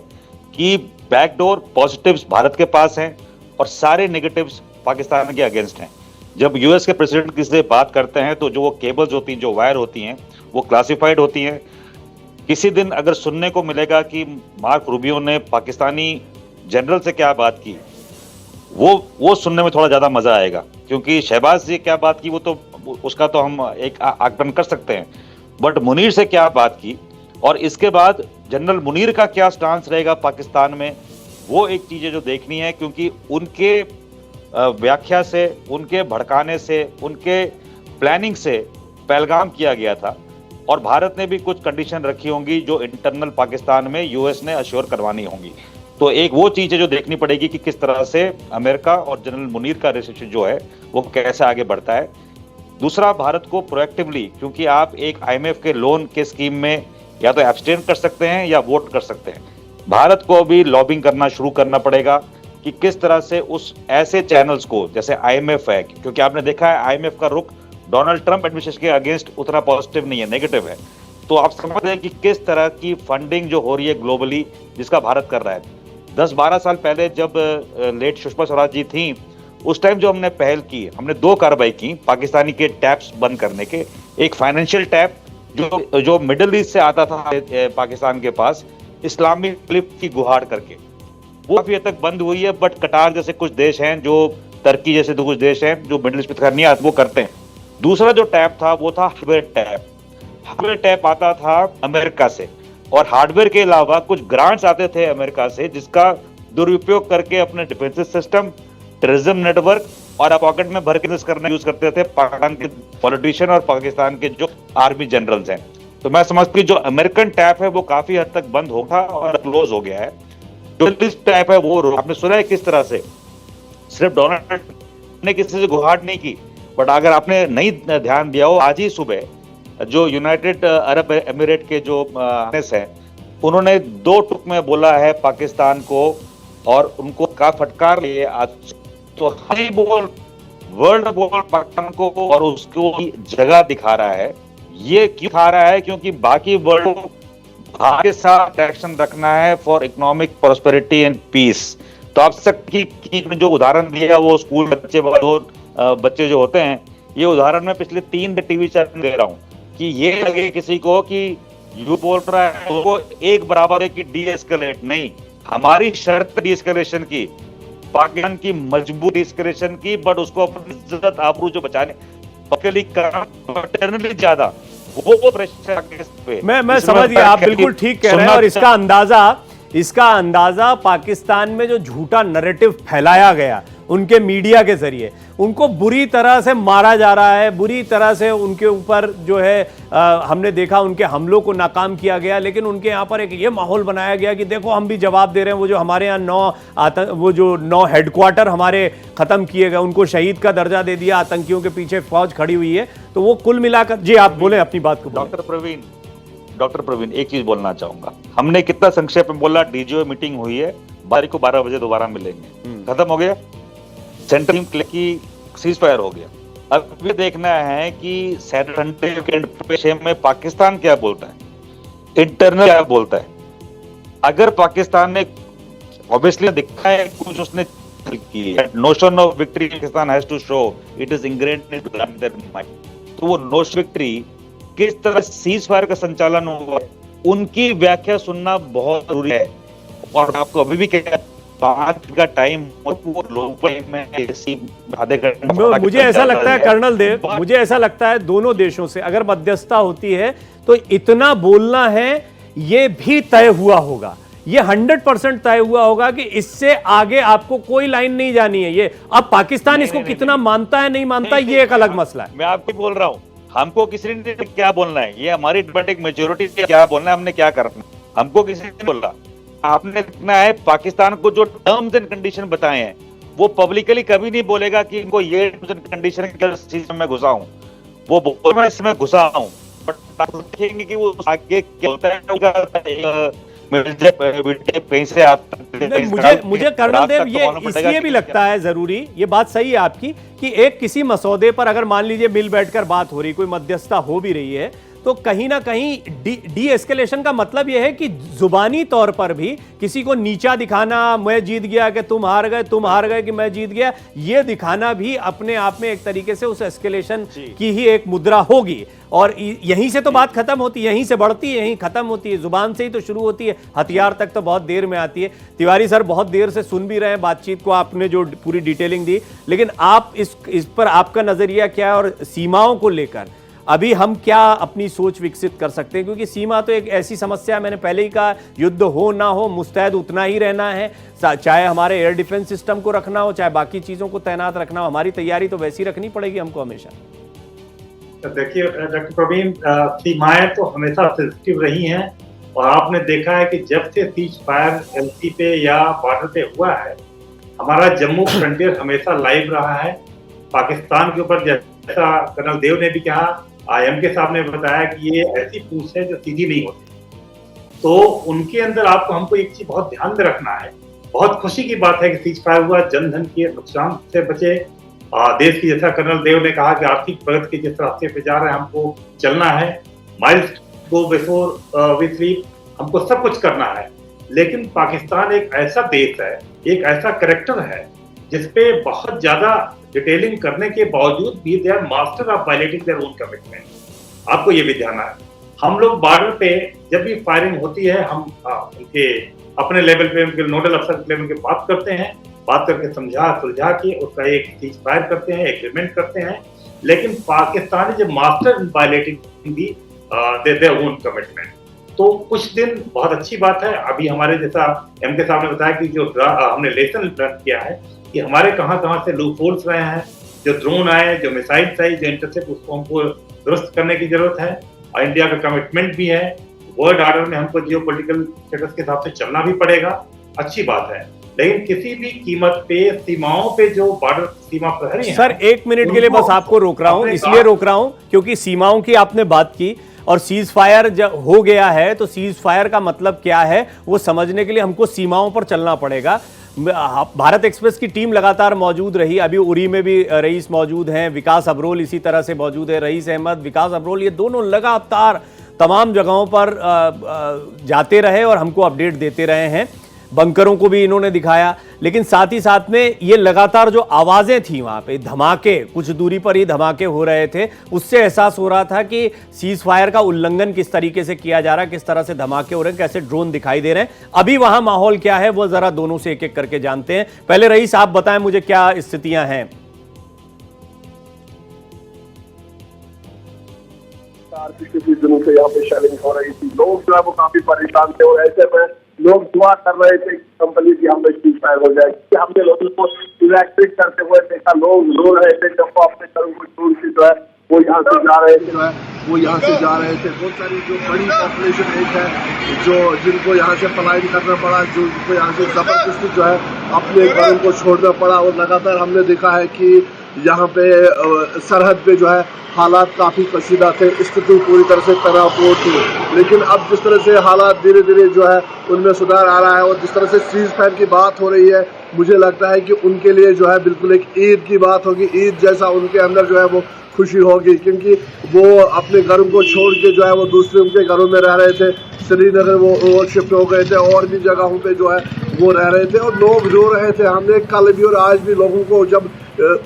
Speaker 5: कि बैकडोर पॉजिटिव्स भारत के पास हैं और सारे नेगेटिव्स पाकिस्तान के अगेंस्ट हैं। जब यूएस के प्रेसिडेंट किसी से बात करते हैं तो जो वो केबल्स होती हैं, जो वायर होती हैं, वो क्लासिफाइड होती हैं। किसी दिन अगर सुनने को मिलेगा कि मार्क रूबियो ने पाकिस्तानी जनरल से क्या बात की, वो सुनने में थोड़ा ज्यादा मजा आएगा, क्योंकि शहबाज से क्या बात की वो तो उसका तो हम एक आकलन कर सकते हैं, बट मुनीर से क्या बात की और इसके बाद जनरल मुनीर का क्या स्टांस रहेगा पाकिस्तान में, वो एक चीज है जो देखनी है। क्योंकि उनके व्याख्या से, उनके भड़काने से, उनके प्लानिंग से पहलगाम किया गया था और भारत ने भी कुछ कंडीशन रखी होंगी जो इंटरनल पाकिस्तान में यूएस ने अश्योर करवानी होंगी। तो एक वो चीज है जो देखनी पड़ेगी कि किस तरह से अमेरिका और जनरल मुनीर का रिलेशनशिप जो है वो कैसे आगे बढ़ता है। दूसरा, भारत को प्रोएक्टिवली, क्योंकि आप एक आईएमएफ के लोन के स्कीम में या तो एब्सटेन कर सकते हैं या वोट कर सकते हैं, भारत को अभी लॉबिंग करना शुरू करना पड़ेगा कि किस तरह से उस ऐसे चैनल्स को, जैसे आईएमएफ है, क्योंकि आपने देखा है आईएमएफ का रुख डोनाल्ड ट्रंप एडमिनिस्ट्रेशन के अगेंस्ट उतना पॉजिटिव नहीं है, नेगेटिव है। तो आप समझते हैं कि किस तरह की फंडिंग जो हो रही है ग्लोबली, जिसका भारत कर रहा है। 10-12 साल पहले जब लेट सुषमा स्वराज जी थी, उस टाइम जो हमने पहल की, हमने 2 कार्रवाई की पाकिस्तानी के टैप्स बंद करने के। एक फाइनेंशियल टैप जो मिडिल ईस्ट से आता था पाकिस्तान के पास, इस्लामिक क्लिफ की गुहार करके, वो काफी हद तक बंद हुई है। बट कटार जैसे कुछ देश हैं, जो टर्की जैसे कुछ देश हैं जो मिडिल ईस्ट में नहीं आते, वो करते हैं। दूसरा जो टैप था वो था हार्डवेयर टैप। हार्डवेयर टैप आता था अमेरिका से, और हार्डवेयर के अलावा कुछ ग्रांट्स आते थे अमेरिका से, जिसका दुरुपयोग करके अपने डिफेंसिव सिस्टम, टेररिज्म नेटवर्क और पॉकेट में भर के यूज करते थे पाकिस्तान के पॉलिटिशियन और पाकिस्तान के जो आर्मी जनरल्स हैं। तो मैं समझती हूँ जो अमेरिकन टैप है वो काफी हद तक बंद होगा और क्लोज हो गया है। जो इस टैप है वो आपने सुना है किस तरह से, सिर्फ डोनाल्ड ट्रंप ने किसी से गुहार नहीं की, बट अगर आपने नहीं ध्यान दिया हो, आज ही सुबह जो यूनाइटेड अरब एमिरेट के जो हैं, उन्होंने 2 टुक में बोला है पाकिस्तान को, और उनको का फटकार लिए आज तो हर बोल वर्ल्ड बोल पाकिस्तान को और उसको जगह दिखा रहा है। ये क्यों दिखा रहा है? क्योंकि बाकी वर्ल्ड को भारत के साथ एक्शन रखना है for economic prosperity and peace. तो आप सबकी जो उदाहरण दिया वो स्कूल बच्चे जो होते हैं, ये उदाहरण मैं पिछले 3 टीवी चैनल दे रहा हूँ कि ये लगे किसी को कि यू बोल रहा है वो एक बराबर है कि डी एस्केलेट नहीं, हमारी शर्त डी एस्केलेशन की, पाकिस्तान की मजबूत एस्केलेशन की, बट उसको अपनी इज्जत आबरू जो बचाने ज्यादा वो प्रेशर पे।
Speaker 1: मैं समझ गया, आप बिल्कुल ठीक कह रहे हैं। और इसका अंदाजा पाकिस्तान में जो झूठा नैरेटिव फैलाया गया उनके मीडिया के जरिए, उनको बुरी तरह से मारा जा रहा है, बुरी तरह से उनके ऊपर जो है हमने देखा उनके हमलों को नाकाम किया गया। लेकिन उनके यहाँ पर एक ये माहौल बनाया गया कि देखो हम भी जवाब दे रहे हैं। वो जो हमारे यहाँ 9 हेडक्वार्टर हमारे खत्म किए गए, उनको शहीद का दर्जा दे दिया, आतंकियों के पीछे फौज खड़ी हुई है। तो वो कुल मिलाकर, जी आप बोले अपनी बात को।
Speaker 5: डॉक्टर प्रवीण एक चीज बोलना चाहूंगा, हमने कितना संक्षेप में बोला, डीजीओ मीटिंग हुई है, 12 बजे दोबारा मिलेंगे, खत्म हो गया, सेंट्रल की सीज फायर हो गया। अब ये देखना है कि संडे में पाकिस्तान क्या बोलता है, इंटरनल क्या बोलता है। अगर पाकिस्तान ने ऑब्वियसली दिखा है कुछ उसने की है, notion of victory Pakistan has to show, it is ingrained in their mind. तो वो नोशन विक्ट्री किस तरह सीज फायर का संचालन हुआ, उनकी व्याख्या सुनना बहुत जरूरी है। और आपको अभी भी क्या 5 का टाइम
Speaker 1: मुझे ऐसा लगता है कर्नल देव, मुझे ऐसा लगता है दोनों देशों से अगर मध्यस्थता होती है तो इतना बोलना है ये भी तय हुआ होगा, ये 100% तय हुआ होगा कि इससे आगे आपको कोई लाइन नहीं जानी है। ये अब पाकिस्तान इसको कितना मानता है नहीं मानता ये एक अलग मसला है।
Speaker 5: मैं आपको बोल रहा हूँ, हमको किसी ने क्या बोलना है, ये हमारी डिप्लोमेटिक मेजोरिटी क्या बोलना है, हमने क्या करना, हमको किसी ने बोल रहा। आपने देखना है पाकिस्तान को जो टर्म्स एंड कंडीशन बताए हैं वो पब्लिकली कभी नहीं बोलेगा कि इनको ये टर्म्स एंड कंडीशन के में घुसा हूं, वो बोल मैं इसमें घुसा हूं, बट आप देखेंगे कि वो आगे क्या होता है।
Speaker 1: मुझे कर्नल देव ये इसलिए भी लगता है जरूरी, ये बात सही है आपकी, कि एक किसी मसौदे पर अगर मान लीजिए मिल बैठकर बात हो रही, कोई मध्यस्थता हो भी रही है, तो कहीं ना कहीं डी एस्केलेशन का मतलब यह है कि जुबानी तौर पर भी किसी को नीचा दिखाना, मैं जीत गया कि तुम हार गए कि मैं जीत गया, यह दिखाना भी अपने आप में एक तरीके से उस एस्केलेशन की ही एक मुद्रा होगी। और यहीं से तो बात खत्म होती है, यहीं से बढ़ती है, यहीं खत्म होती है, जुबान से ही तो शुरू होती है, हथियार तक तो बहुत देर में आती है। तिवारी सर बहुत देर से सुन भी रहे हैं बातचीत को, आपने जो पूरी डिटेलिंग दी, लेकिन आप इस पर आपका नजरिया क्या है और सीमाओं को लेकर अभी हम क्या अपनी सोच विकसित कर सकते हैं? क्योंकि सीमा तो एक ऐसी समस्या, मैंने पहले ही कहा, युद्ध हो ना हो मुस्तैद उतना ही रहना है, चाहे हमारे एयर डिफेंस सिस्टम को रखना हो, चाहे बाकी चीजों को तैनात रखना हो, हमारी तैयारी तो वैसी रखनी पड़ेगी हमको हमेशा।
Speaker 4: देखिए डॉक्टर प्रवीण, सीमाएं तो हमेशा सेंसिटिव रही हैं, और आपने देखा है कि जब से सीज फायर एलसी पे या बॉर्डर पे हुआ है, हमारा जम्मू फ्रंटियर हमेशा लाइव रहा है। पाकिस्तान के ऊपर जैसा कर्नल देव ने भी कहा, IMK साहब ने बताया कि ये ऐसी पूछ है जो सीधी नहीं होती। तो उनके अंदर हमको एक चीज बहुत ध्यान में रखना है। बहुत खुशी की बात है कि सीज फायर हुआ, जन धन के नुकसान से बचे, देश की, जैसा कर्नल देव ने कहा कि आर्थिक प्रगति के जिस रास्ते पे जा रहे हैं हमको चलना है, miles go before we sleep, हमको सब कुछ करना है। लेकिन पाकिस्तान एक ऐसा देश है, एक ऐसा कैरेक्टर है जिसपे बहुत ज्यादा डिटेलिंग करने के बावजूद भी they are master of violating their own commitment. आपको ये भी ध्यान है, हम लोग बॉर्डर पे जब भी फायरिंग होती है, हम उनके अपने लेवल पे, उनके नोडल अफसर के लेवल पे बात करते हैं, बात करके समझा सुलझा के उसका एक सीज फायर करते हैं, एग्रीमेंट करते हैं, लेकिन Pakistan is master in violating the there own commitment. तो कुछ दिन बहुत अच्छी बात है। अभी हमारे जैसा एमके साहब ने बताया कि जो हमने लेसन लर्न किया है कि हमारे कहाँ कहाँ से लूप होल्स रहे हैं, जो ड्रोन आए, जो मिसाइल्स आई, जो इंटरसेप्ट, उसको हमको दुरुस्त करने की जरूरत है। और इंडिया का कमिटमेंट भी है, वर्ल्ड ऑर्डर में हमको जियो पॉलिटिकल स्टेटस के हिसाब से चलना भी पड़ेगा, अच्छी बात है। लेकिन किसी भी कीमत पे सीमाओं पे जो बॉर्डर सीमा प्रहरी हैं,
Speaker 1: सर 1 मिनट के लिए बस आपको रोक रहा हूं, इसलिए रोक रहा हूं क्योंकि सीमाओं की आपने बात की और सीज फायर जब हो गया है तो सीज फायर का मतलब क्या है वो समझने के लिए हमको सीमाओं पर चलना पड़ेगा। भारत एक्सप्रेस की टीम लगातार मौजूद रही, अभी उरी में भी रईस मौजूद हैं, विकास अब्रोल इसी तरह से मौजूद है, रईस अहमद, विकास अब्रोल, ये दोनों लगातार तमाम जगहों पर जाते रहे और हमको अपडेट देते रहे हैं। बंकरों को भी इन्होंने दिखाया, लेकिन साथ ही साथ में ये लगातार जो आवाजें थी वहां पे, धमाके, कुछ दूरी पर ही धमाके हो रहे थे, उससे एहसास हो रहा था कि सीज फायर का उल्लंघन किस तरीके से किया जा रहा है, किस तरह से धमाके हो रहे हैं, कैसे ड्रोन दिखाई दे रहे हैं। अभी वहां माहौल क्या है वो जरा दोनों से एक एक करके जानते हैं। पहले रईस आप बताएं मुझे क्या स्थितियां हैं।
Speaker 9: पिछले कुछ दिनों से यहाँ पे शेलिंग हो रही थी, लोग जो है वो काफी परेशान थे और ऐसे में लोग दुआ कर रहे थे कंपनी की यहाँ पे सीज फायर हो जाए। हमने लोगों को इवैक्यूएट करते हुए देखा, लोग रो रहे थे जब वो अपने घरों को छोड़ के जो है वो यहाँ से जा रहे थे, बहुत सारी जो बड़ी पॉपुलेशन एज है जो जिनको यहाँ से पलायन करना पड़ा, जिनको यहाँ से जबरदस्ती जो है अपने घरों को छोड़ना पड़ा। और लगातार हमने देखा है कि यहाँ पे सरहद पे जो है हालात काफी कशीदा थे, स्थिति पूरी तरह से तनावपूर्ण थी। लेकिन अब जिस तरह से हालात धीरे धीरे जो है उनमें सुधार आ रहा है और जिस तरह से सीज फायर की बात हो रही है, मुझे लगता है कि उनके लिए जो है बिल्कुल एक ईद की बात होगी, ईद जैसा उनके अंदर जो है वो खुशी होगी, क्योंकि वो अपने घरों को छोड़ के जो है वो दूसरे उनके घरों में रह रहे थे। श्रीनगर वो शिफ्ट हो गए थे, और भी जगहों पे जो है वो रह रहे थे और लोग रो रहे थे। हमने कल भी और आज भी लोगों को जब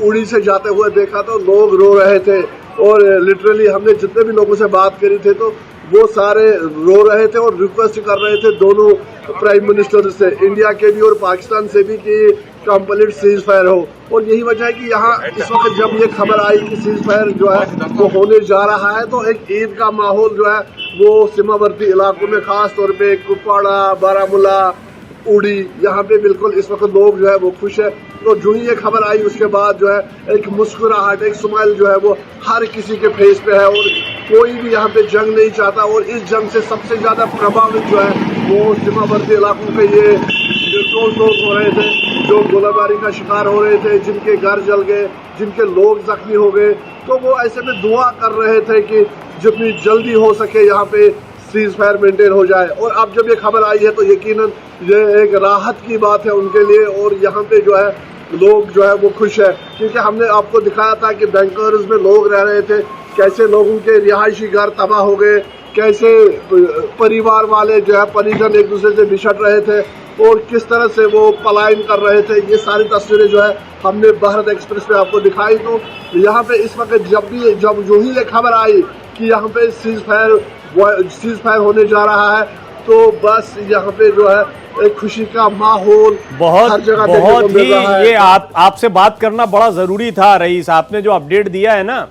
Speaker 9: उड़ी से जाते हुए देखा तो लोग रो रहे थे और लिटरली हमने जितने भी लोगों से बात करी थे तो वो सारे रो रहे थे और रिक्वेस्ट कर रहे थे दोनों प्राइम मिनिस्टर से, इंडिया के भी और पाकिस्तान से भी, कि कंप्लीट सीज फायर हो। और यही वजह है कि यहाँ इस वक्त जब ये खबर आई कि सीज फायर जो है वो होने जा रहा है तो एक ईद का माहौल जो है वो सीमावर्ती इलाकों में, खास तौर पे कुपवाड़ा, बारामूला, उड़ी, यहाँ पे बिल्कुल इस वक्त लोग जो है वो खुश है। तो जो ही ये खबर आई उसके बाद जो है एक मुस्कुराहट, एक स्माइल जो है वो हर किसी के फेस पे है और कोई भी यहाँ पे जंग नहीं चाहता। और इस जंग से सबसे ज्यादा प्रभावित जो है वो सीमावर्ती इलाकों पे ये निर्दोष लोग हो रहे थे, जो गोलाबारी का शिकार हो रहे थे, जिनके घर जल गए, जिनके लोग जख्मी हो गए। तो वो ऐसे में दुआ कर रहे थे कि जितनी जल्दी हो सके यहाँ पे सीज फायर मेंटेन हो जाए। और अब जब ये खबर आई है तो यकीनन ये एक राहत की बात है उनके लिए और यहाँ पे जो है लोग जो है वो खुश है, क्योंकि हमने आपको दिखाया था कि बैंकर्स में लोग रह रहे थे, कैसे लोगों के रिहायशी घर तबाह हो गए, कैसे परिवार वाले जो है परिजन एक दूसरे से बिछड़ रहे थे और किस तरह से वो पलायन कर रहे थे। ये सारी तस्वीरें जो है हमने भारत एक्सप्रेस पे आपको दिखाई। तो यहाँ पे इस वक्त जब जो ही ये खबर आई कि यहाँ पे सीज फायर होने जा रहा है तो बस यहाँ पे जो है एक खुशी का माहौल हर जगह
Speaker 1: बहुत ही ये आपसे बात करना बड़ा जरूरी था रईस। आपने जो अपडेट दिया है ना,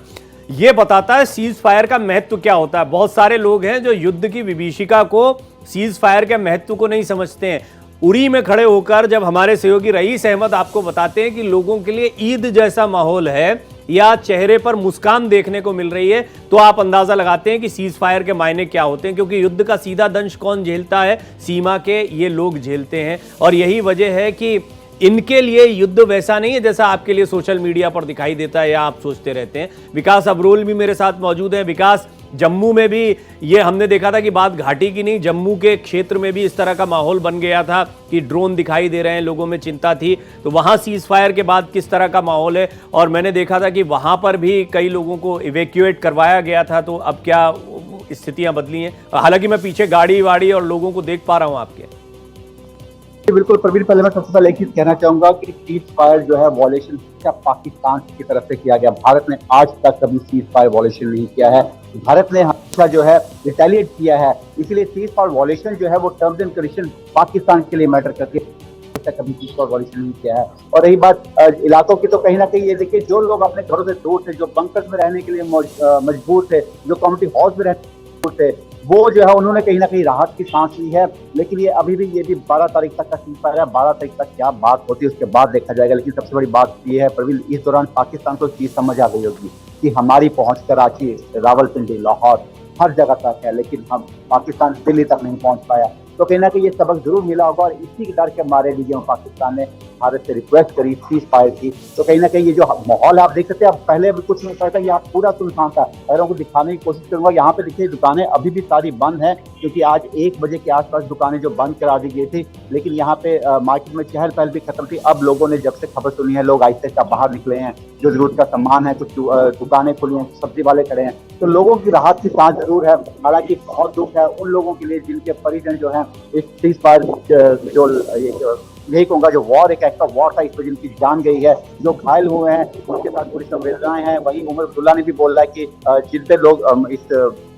Speaker 1: ये बताता है सीज फायर का महत्व क्या होता है। बहुत सारे लोग हैं जो युद्ध की विभीषिका को, सीज फायर के महत्व को नहीं समझते हैं। उरी में खड़े होकर जब हमारे सहयोगी रईस अहमद आपको बताते हैं कि लोगों के लिए ईद जैसा माहौल है या चेहरे पर मुस्कान देखने को मिल रही है, तो आप अंदाजा लगाते हैं कि सीज फायर के मायने क्या होते हैं। क्योंकि युद्ध का सीधा दंश कौन झेलता है? सीमा के ये लोग झेलते हैं। और यही वजह है कि इनके लिए युद्ध वैसा नहीं है जैसा आपके लिए सोशल मीडिया पर दिखाई देता है या आप सोचते रहते हैं। विकास अब्रोल भी मेरे साथ मौजूद है। विकास, जम्मू में भी ये हमने देखा था कि बात घाटी की नहीं, जम्मू के क्षेत्र में भी इस तरह का माहौल बन गया था कि ड्रोन दिखाई दे रहे हैं, लोगों में चिंता थी। तो वहां सीज फायर के बाद किस तरह का माहौल है? और मैंने देखा था कि वहां पर भी कई लोगों को इवैक्यूएट करवाया गया था। तो अब क्या स्थितियां बदली हैं? हालांकि मैं पीछे गाड़ी वाड़ी और लोगों को देख पा रहा हूं आपके।
Speaker 10: बिल्कुल प्रवीण, पहले मैं सबसे पहले एक चीज कहना चाहूंगा कि सीज फायर जो है वॉलेशन पाकिस्तान की तरफ से किया गया। भारत ने आज तक कभी सीज फायर वॉलेशन नहीं किया है। भारत ने हमेशा जो है रिटेलिएट किया है, इसलिए सीज फायर वॉलेशन जो है वो टर्म्स एंड कंडीशन पाकिस्तान के लिए मैटर करती है। तक कभी सीज फायर वॉयलेशन नहीं किया है। और रही बात इलाकों की, तो कहीं ना कहीं ये देखिए, जो लोग अपने घरों से दूर थे, जो बंकर्स में रहने के लिए मजबूर थे, जो कम्युनिटी हॉल्स में रहने थे, वो जो है उन्होंने कहीं ना कहीं राहत की सांस ली है। लेकिन ये अभी भी 12 तारीख तक का सीज फायर है। 12 तारीख तक क्या बात होती है उसके बाद देखा जाएगा। लेकिन सबसे बड़ी बात ये है प्रवीण, इस दौरान पाकिस्तान को चीज समझ आ गई होगी कि हमारी पहुंच कराची, रावलपिंडी, लाहौर हर जगह तक है, लेकिन हम पाकिस्तान दिल्ली तक नहीं पहुंच पाया। तो कहीं ना कहीं ये सबक जरूर मिला होगा और इसी के डर के मारे भी जो पाकिस्तान ने भारत से रिक्वेस्ट करी सीज फायर की। तो कहीं ना कहीं ये जो माहौल आप देख सकते हैं, अब पहले भी कुछ नहीं पता, यहाँ पूरा सुनसान था। अगर उनको दिखाने की कोशिश करूंगा, यहाँ पे देखिए दुकानें अभी भी सारी बंद हैं, क्योंकि आज 1 बजे के आसपास दुकानें जो बंद करा दी गई थी। लेकिन यहाँ पे मार्केट में चहल पहल भी खत्म थी। अब लोगों ने जब से खबर सुनी है, लोग आहिस्ते आहिस्ते बाहर निकले हैं, जो जरूरत का सामान है, कुछ दुकानें खुली हैं, सब्जी वाले खड़े हैं। तो लोगों की राहत की सांस जरूर है। हालांकि बहुत दुख है उन लोगों के लिए जिनके परिजन जो है इस सीज फायर जो यही कहूँगा, जो वॉर, एक एक्ट ऑफ वॉर था, इस पर जिनकी जान गई है, जो घायल हुए हैं, उनके साथ पूरी संवेदनाएं हैं। वहीं उमर अब्दुल्ला ने भी बोल रहा है कि जितने लोग इस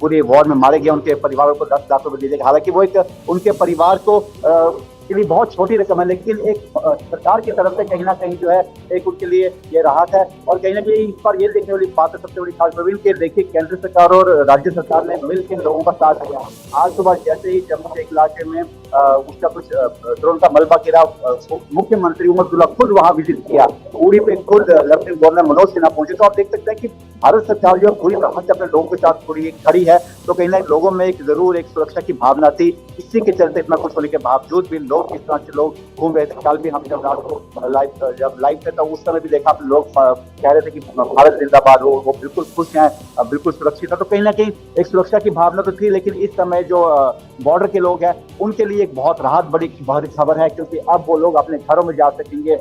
Speaker 10: पूरे वॉर में मारे गए, उनके परिवारों को 10 लाख रुपए दिए जाएंगे। हालांकि वो एक उनके परिवार को के लिए बहुत छोटी रकम है, लेकिन एक सरकार की तरफ से कहीं ना कहीं जो है एक उनके लिए ये राहत है। और कहीं ना कहीं इस पर ये देखने वाली बात है सबसे बड़ी खास प्रवीण, के देखिए केंद्र सरकार और राज्य सरकार ने मिलकर लोगों का साथ दिया। आज सुबह जैसे ही जम्मू के इलाके में उसका कुछ ड्रोन का मलबा गिरा, मुख्यमंत्री उमर अब्दुल्ला खुद वहां विजिट किया, उड़ी पे खुद लेफ्टिनेंट गवर्नर मनोज सिन्हा पहुंचे। तो आप देख सकते हैं कि भारत सरकार जो पूरी तरह से अपने लोगों के साथ खड़ी है। तो कहीं ना लोगों में एक जरूर एक सुरक्षा की भावना थी। इसी के चलते इतना कुछ होने के बावजूद भी लोग इस तरह से लोग घूम रहे थे। कल भी हम जब रात को जब लाइव थे तो उस समय भी देखा लोग कह रहे थे कि भारत जिंदाबाद, वो बिल्कुल खुश हैं, बिल्कुल सुरक्षित है। तो कहीं ना कहीं एक सुरक्षा की भावना तो थी। लेकिन इस समय जो बॉर्डर के लोग हैं उनके लिए एक बहुत राहत बड़ी खबर है, क्योंकि अब वो लोग अपने घरों में जा सकेंगे,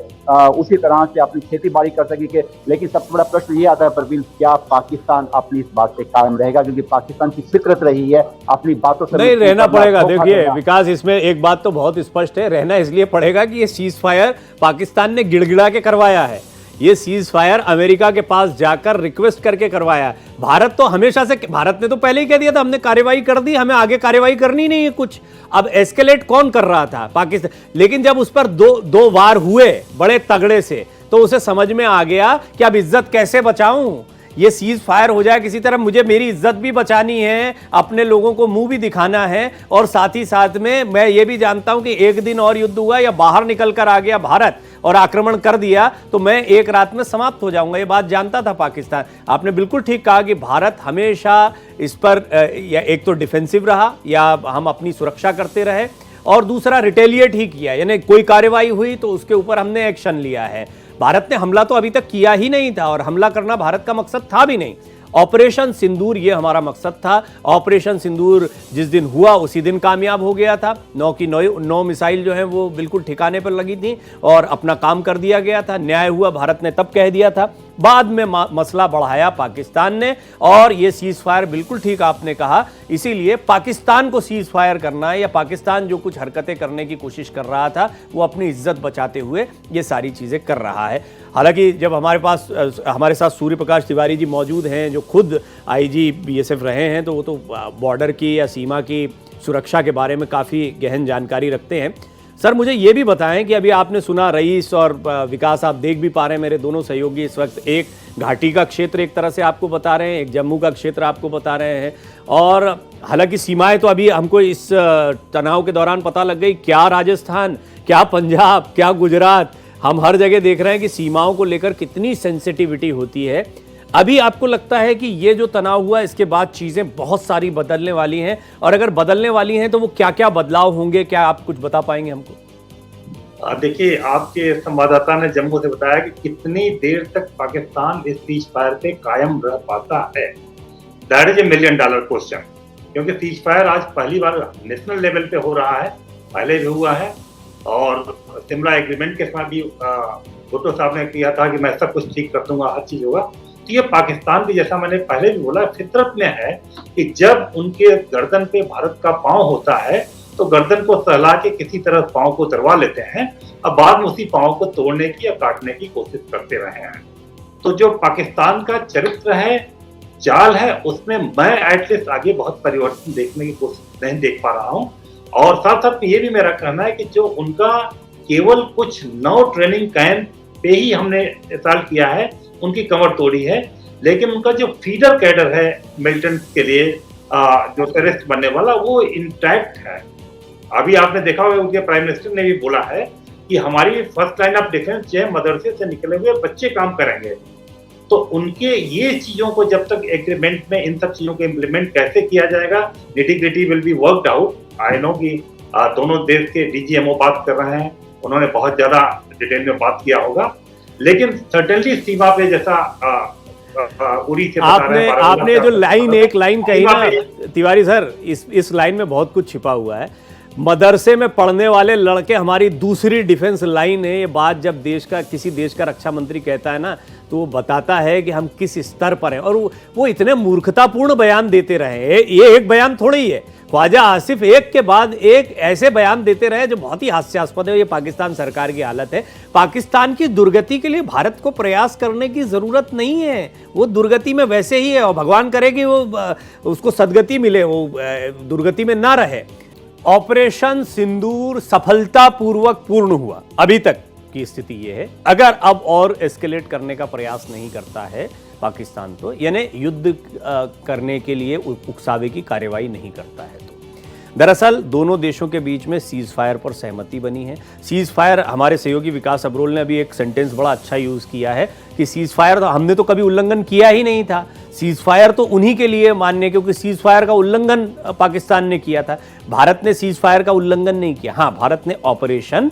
Speaker 10: उसी तरह से अपनी खेती बाड़ी कर सकेंगे। लेकिन सबसे बड़ा प्रश्न ये आता है प्रवीण, क्या पाकिस्तान अपनी इस बात पे कायम रहेगा? क्योंकि पाकिस्तान की फितरत रही है अपनी बातों से
Speaker 1: नहीं रहना पड़ेगा। देखिए विकास, इसमें एक बात तो बहुत स्पष्ट है, रहना इसलिए पड़ेगा कि ये सीज फायर पाकिस्तान ने गिड़गिड़ा के करवाया है। ये सीज फायर अमेरिका के पास जाकर रिक्वेस्ट करके करवाया है। भारत तो हमेशा से, भारत ने तो पहले ही कह दिया था हमने कार्रवाई कर दी, हमें आगे कार्रवाई करनी नहीं है कुछ। अब एस्केलेट कौन कर रहा था? पाकिस्तान। लेकिन जब उस पर दो वार हुए बड़े तगड़े से, तो उसे समझ में आ गया कि अब इज्जत कैसे बचाऊं। ये सीज फायर हो जाए किसी तरह, मुझे मेरी इज्जत भी बचानी है, अपने लोगों को मुंह भी दिखाना है, और साथ ही साथ में मैं ये भी जानता हूं कि एक दिन और युद्ध हुआ या बाहर निकल कर आ गया भारत और आक्रमण कर दिया तो मैं एक रात में समाप्त हो जाऊंगा। ये बात जानता था पाकिस्तान। आपने बिल्कुल ठीक कहा कि भारत हमेशा इस पर या एक तो डिफेंसिव रहा, या हम अपनी सुरक्षा करते रहे, और दूसरा रिटेलिएट ही किया, यानी कोई कार्रवाई हुई तो उसके ऊपर हमने एक्शन लिया है। भारत ने हमला तो अभी तक किया ही नहीं था, और हमला करना भारत का मकसद था भी नहीं। ऑपरेशन सिंदूर ये हमारा मकसद था। ऑपरेशन सिंदूर जिस दिन हुआ उसी दिन कामयाब हो गया था। 9 की 9 मिसाइल जो है वो बिल्कुल ठिकाने पर लगी थी और अपना काम कर दिया गया था। न्याय हुआ, भारत ने तब कह दिया था। बाद में मसला बढ़ाया पाकिस्तान ने, और ये सीज फायर बिल्कुल ठीक आपने कहा। इसीलिए पाकिस्तान को सीज फायर करना है, या पाकिस्तान जो कुछ हरकतें करने की कोशिश कर रहा था वो अपनी इज्जत बचाते हुए ये सारी चीज़ें कर रहा है। हालांकि जब हमारे साथ सूर्य प्रकाश तिवारी जी मौजूद हैं, जो खुद आईजी बीएसएफ रहे हैं, तो वो तो बॉर्डर की या सीमा की सुरक्षा के बारे में काफ़ी गहन जानकारी रखते हैं। सर मुझे ये भी बताएं कि अभी आपने सुना, रईस और विकास आप देख भी पा रहे हैं, मेरे दोनों सहयोगी इस वक्त एक घाटी का क्षेत्र एक तरह से आपको बता रहे हैं, एक जम्मू का क्षेत्र आपको बता रहे हैं, और हालांकि सीमाएं तो अभी हमको इस तनाव के दौरान पता लग गई, क्या राजस्थान, क्या पंजाब, क्या गुजरात, हम हर जगह देख रहे हैं कि सीमाओं को लेकर कितनी सेंसिटिविटी होती है। अभी आपको लगता है कि ये जो तनाव हुआ इसके बाद चीज़ें बहुत सारी बदलने वाली हैं, और अगर बदलने वाली हैं तो वो क्या क्या बदलाव होंगे, क्या आप कुछ बता पाएंगे हमको?
Speaker 4: देखिए, आपके संवाददाता ने जम्मू से बताया कि कितनी देर तक पाकिस्तान इस सीज फायर पे कायम रह पाता है। दैट इज $1 मिलियन क्वेश्चन, क्योंकि सीज फायर आज पहली बार नेशनल लेवल पे हो रहा है, पहले भी हुआ है, और शिमला एग्रीमेंट के साथ भी भुट्टो साहब ने किया था कि मैं सब कुछ ठीक कर दूंगा, हर चीज होगा। तो ये पाकिस्तान भी, जैसा मैंने पहले भी बोला, फितरत में है कि जब उनके गर्दन पे भारत का पांव होता है तो गर्दन को सहला के किसी तरह पांव को दरवा लेते हैं, अब बाद में उसी पांव को तोड़ने की या काटने की कोशिश करते रहे हैं। तो जो पाकिस्तान का चरित्र है, चाल है, उसमें मैं एटलीस्ट आगे बहुत परिवर्तन देखने की कोशिश नहीं देख पा रहा हूँ। और साथ साथ ये भी मेरा कहना है कि जो उनका केवल कुछ 9 ट्रेनिंग कैंप पे ही हमने साल किया है, उनकी कमर तोड़ी है, लेकिन उनका जो फीडर कैडर है मिलिटेंट के लिए जो टेररिस्ट बनने वाला, वो इंटैक्ट है। अभी आपने देखा होगा उनके प्राइम मिनिस्टर ने भी बोला है कि हमारी फर्स्ट लाइन ऑफ डिफेंस जो है मदरसे से निकले हुए बच्चे काम करेंगे। तो उनके ये चीजों को जब तक एग्रीमेंट में इन सब चीजों को इम्प्लीमेंट कैसे किया जाएगा, nitty-gritty will be worked out. I know कि दोनों देश के डीजीएमओ बात कर रहे हैं, उन्होंने बहुत ज्यादा डिटेल में बात किया होगा, लेकिन सर्टेनली सीमा पे जैसा उरी से
Speaker 1: आपने जो एक लाइन कही ना तिवारी सर, इस लाइन में बहुत कुछ छिपा हुआ है। मदरसे में पढ़ने वाले लड़के हमारी दूसरी डिफेंस लाइन है। ये बात जब किसी देश का रक्षा मंत्री कहता है ना, तो वो बताता है कि हम किस स्तर पर हैं। और वो इतने मूर्खतापूर्ण बयान देते रहे, ये एक बयान थोड़ी ही है, ख्वाजा आसिफ एक के बाद एक ऐसे बयान देते रहे जो बहुत ही हास्यास्पद है। ये पाकिस्तान सरकार की हालत है। पाकिस्तान की दुर्गति के लिए भारत को प्रयास करने की जरूरत नहीं है, वो दुर्गति में वैसे ही है, और भगवान करे कि वो उसको सदगति मिले, वो दुर्गति में ना रहे। ऑपरेशन सिंदूर सफलतापूर्वक पूर्ण हुआ, अभी तक की स्थिति यह है। अगर अब और एस्केलेट करने का प्रयास नहीं करता है पाकिस्तान, तो यानी युद्ध करने के लिए उकसावे की कार्रवाई नहीं करता है, तो दरअसल दोनों देशों के बीच में सीज फायर पर सहमति बनी है। सीज फायर, हमारे सहयोगी विकास अब्रोल ने अभी एक सेंटेंस बड़ा अच्छा यूज किया है कि सीज फायर तो हमने तो कभी उल्लंघन किया ही नहीं था, सीज फायर तो उन्हीं के लिए मान्य, क्योंकि सीज फायर का उल्लंघन पाकिस्तान ने किया था। भारत ने सीज फायर का उल्लंघन नहीं किया। हाँ, भारत ने ऑपरेशन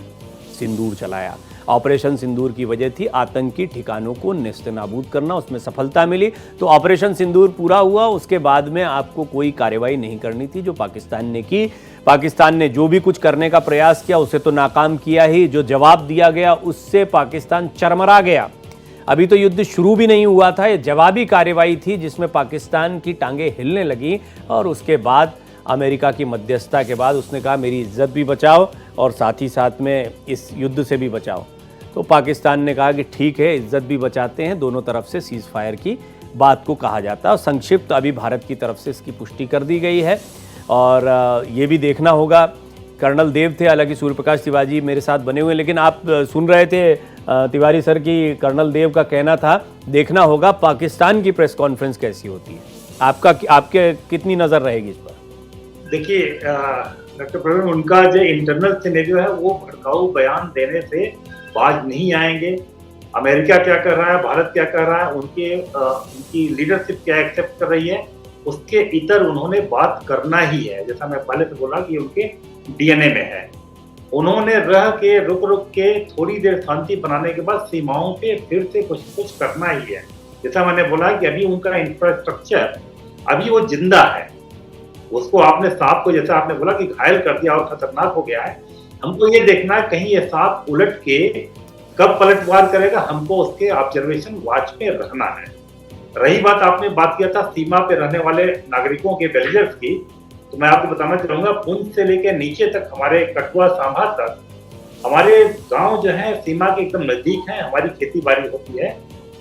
Speaker 1: सिंदूर चलाया। ऑपरेशन सिंदूर की वजह थी आतंकी ठिकानों को नेस्तनाबूद करना, उसमें सफलता मिली, तो ऑपरेशन सिंदूर पूरा हुआ। उसके बाद में आपको कोई कार्रवाई नहीं करनी थी, जो पाकिस्तान ने की। पाकिस्तान ने जो भी कुछ करने का प्रयास किया उसे तो नाकाम किया ही, जो जवाब दिया गया उससे पाकिस्तान चरमरा गया। अभी तो युद्ध शुरू भी नहीं हुआ था, ये जवाबी कार्रवाई थी जिसमें पाकिस्तान की टांगें हिलने लगी, और उसके बाद अमेरिका की मध्यस्थता के बाद उसने कहा मेरी इज्जत भी बचाओ और साथ ही साथ में इस युद्ध से भी बचाओ। तो पाकिस्तान ने कहा कि ठीक है, इज्जत भी बचाते हैं, दोनों तरफ से सीज फायर की बात को कहा जाता है। और संक्षिप्त अभी भारत की तरफ से इसकी पुष्टि कर दी गई है। और ये भी देखना होगा, कर्नल देव थे, हालांकि सूर्य प्रकाश तिवारी मेरे साथ बने हुए, लेकिन आप सुन रहे थे तिवारी सर की, कर्नल देव का कहना था देखना होगा पाकिस्तान की प्रेस कॉन्फ्रेंस कैसी होती है। आपके कितनी नज़र रहेगी इस पर?
Speaker 4: देखिए डॉक्टर प्रवीण, उनका जो इंटरनल सिनेरियो है वो भड़काऊ बयान देने से बाज नहीं आएंगे। अमेरिका क्या कर रहा है, भारत क्या कर रहा है, उनकी लीडरशिप क्या एक्सेप्ट कर रही है, उसके इतर उन्होंने बात करना ही है। जैसा मैं पहले से बोला कि उनके डीएनए में है। उन्होंने रह के रुक के थोड़ी देर शांति बनाने के बाद सीमाओं पे फिर से कुछ करना ही है। जैसा मैंने बोला कि अभी उनका इंफ्रास्ट्रक्चर अभी वो जिंदा है, उसको आपने सांप को, जैसा आपने बोला कि घायल कर दिया और खतरनाक हो गया है, हमको ये देखना है कहीं ये सांप उलट के कब पलटवार करेगा, हमको उसके ऑब्जर्वेशन वॉच पे रहना है। रही बात, आपने बात किया था सीमा पे रहने वाले नागरिकों के विलेजर्स की, तो मैं आपको बताना चाहूंगा पुंछ से लेकर नीचे तक, हमारे कठुआ सांभा तक, हमारे गांव जो है सीमा के एकदम नजदीक हैं, हमारी खेती बाड़ी होती है।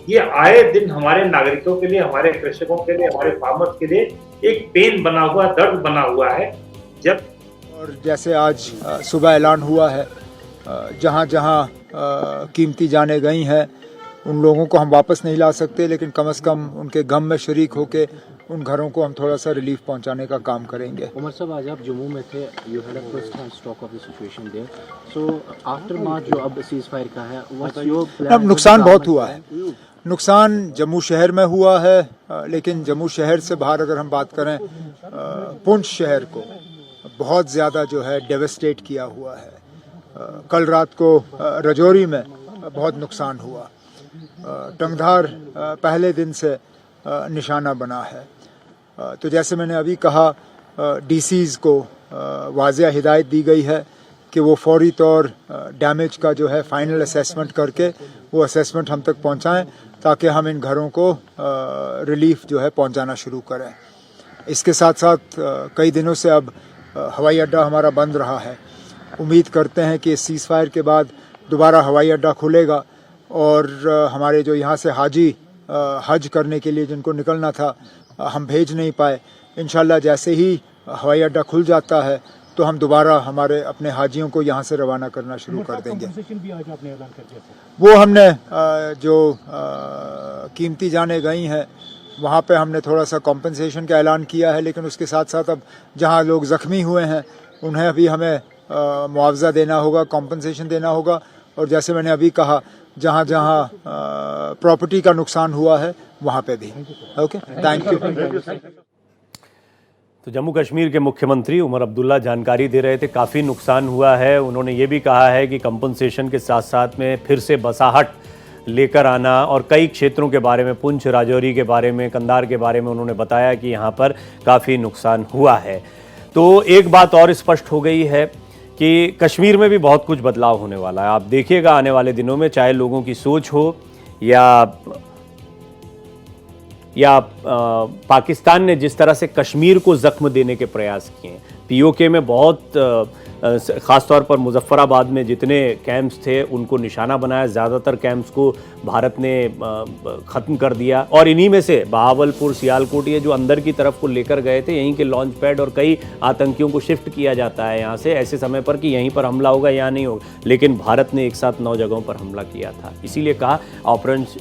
Speaker 4: ये आए दिन हमारे नागरिकों के लिए, हमारे कृषकों के लिए, हमारे फार्मर्स के लिए एक पेन बना हुआ, दर्द बना हुआ है। जब
Speaker 11: और जैसे आज सुबह ऐलान हुआ है, जहाँ जहाँ कीमती जानें गई हैं उन लोगों को हम वापस नहीं ला सकते, लेकिन कम से कम उनके गम में शरीक होके उन घरों को हम थोड़ा सा रिलीफ पहुंचाने का काम करेंगे।
Speaker 12: उमर साहब, आज आप जम्मू में थे, you had a first hand stock of the situation there, so after March जो अब सीज फायर का है, व्हाट्स योर प्लान?
Speaker 11: अब नुकसान बहुत हुआ है। नुकसान जम्मू शहर में हुआ है, लेकिन जम्मू शहर से बाहर अगर हम बात करें, पुंछ शहर को बहुत ज़्यादा जो है डेवेस्टेट किया हुआ है। कल रात को रजौरी में बहुत नुकसान हुआ। टंगधार पहले दिन से निशाना बना है। तो जैसे मैंने अभी कहा, डीसीज को वाज़िया हिदायत दी गई है कि वो फौरी तौर डैमेज का जो है फाइनल असेसमेंट करके वो असेसमेंट हम तक पहुंचाएं, ताकि हम इन घरों को रिलीफ जो है पहुंचाना शुरू करें। इसके साथ साथ कई दिनों से अब हवाई अड्डा हमारा बंद रहा है। उम्मीद करते हैं कि इस सीज़ फायर के बाद दोबारा हवाई अड्डा खुलेगा और हमारे जो यहाँ से हाजी हज करने के लिए जिनको निकलना था हम भेज नहीं पाए, इंशाल्लाह जैसे ही हवाई अड्डा खुल जाता है तो हम दोबारा हमारे अपने हाजियों को यहाँ से रवाना करना शुरू कर देंगे। वो हमने जो कीमती जानें गई हैं वहाँ पे हमने थोड़ा सा कॉम्पनसेशन का ऐलान किया है, लेकिन उसके साथ साथ अब जहाँ लोग ज़ख्मी हुए हैं उन्हें भी हमें मुआवजा देना होगा, कॉम्पनसेशन देना होगा। और जैसे मैंने अभी कहा, जहाँ जहाँ प्रॉपर्टी का नुकसान हुआ है वहाँ पे भी। Okay, thank you.
Speaker 1: तो जम्मू कश्मीर के मुख्यमंत्री उमर अब्दुल्ला जानकारी दे रहे थे, काफ़ी नुकसान हुआ है। उन्होंने ये भी कहा है कि कंपनसेशन के साथ साथ में फिर से बसाहट लेकर आना और कई क्षेत्रों के बारे में, पुंछ, राजौरी के बारे में, कंधार के बारे में उन्होंने बताया कि यहाँ पर काफ़ी नुकसान हुआ है। तो एक बात और स्पष्ट हो गई है कि कश्मीर में भी बहुत कुछ बदलाव होने वाला है। आप देखिएगा आने वाले दिनों में, चाहे लोगों की सोच हो या पाकिस्तान ने जिस तरह से कश्मीर को जख्म देने के प्रयास किए, पीओके में बहुत ख़ासतौर पर मुजफ्फराबाद में जितने कैंप्स थे उनको निशाना बनाया, ज़्यादातर कैंप्स को भारत ने ख़त्म कर दिया। और इन्हीं में से बहावलपुर, सियालकोट, ये जो अंदर की तरफ को लेकर गए थे, यहीं के लॉन्च पैड और कई आतंकियों को शिफ्ट किया जाता है यहाँ से ऐसे समय पर कि यहीं पर हमला होगा या नहीं होगा। लेकिन भारत ने एक साथ 9 जगहों पर हमला किया था। इसीलिए कहा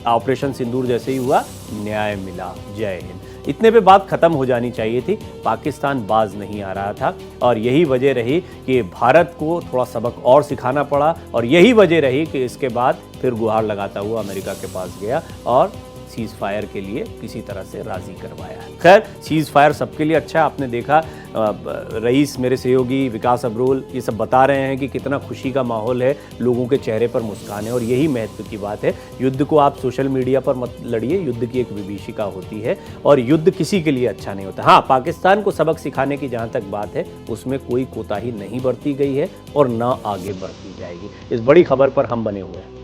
Speaker 1: ऑपरेशन सिंदूर जैसे ही हुआ, न्याय मिला। जय हिंद। इतने पे बात खत्म हो जानी चाहिए थी। पाकिस्तान बाज नहीं आ रहा था और यही वजह रही कि भारत को थोड़ा सबक और सिखाना पड़ा और यही वजह रही कि इसके बाद फिर गुहार लगाता हुआ अमेरिका के पास गया और सीज़ फायर के लिए किसी तरह से राज़ी करवाया। खैर, सीज़ फायर सबके लिए अच्छा है। आपने देखा रईस, मेरे सहयोगी विकास अब्रोल, ये सब बता रहे हैं कि कितना खुशी का माहौल है, लोगों के चेहरे पर मुस्कान है और यही महत्व की बात है। युद्ध को आप सोशल मीडिया पर मत लड़िए, युद्ध की एक विभीषिका होती है और युद्ध किसी के लिए अच्छा नहीं होता। हाँ, पाकिस्तान को सबक सिखाने की जहाँ तक बात है उसमें कोई कोताही नहीं बरती गई है और ना आगे बढ़ती जाएगी। इस बड़ी खबर पर हम बने हुए हैं।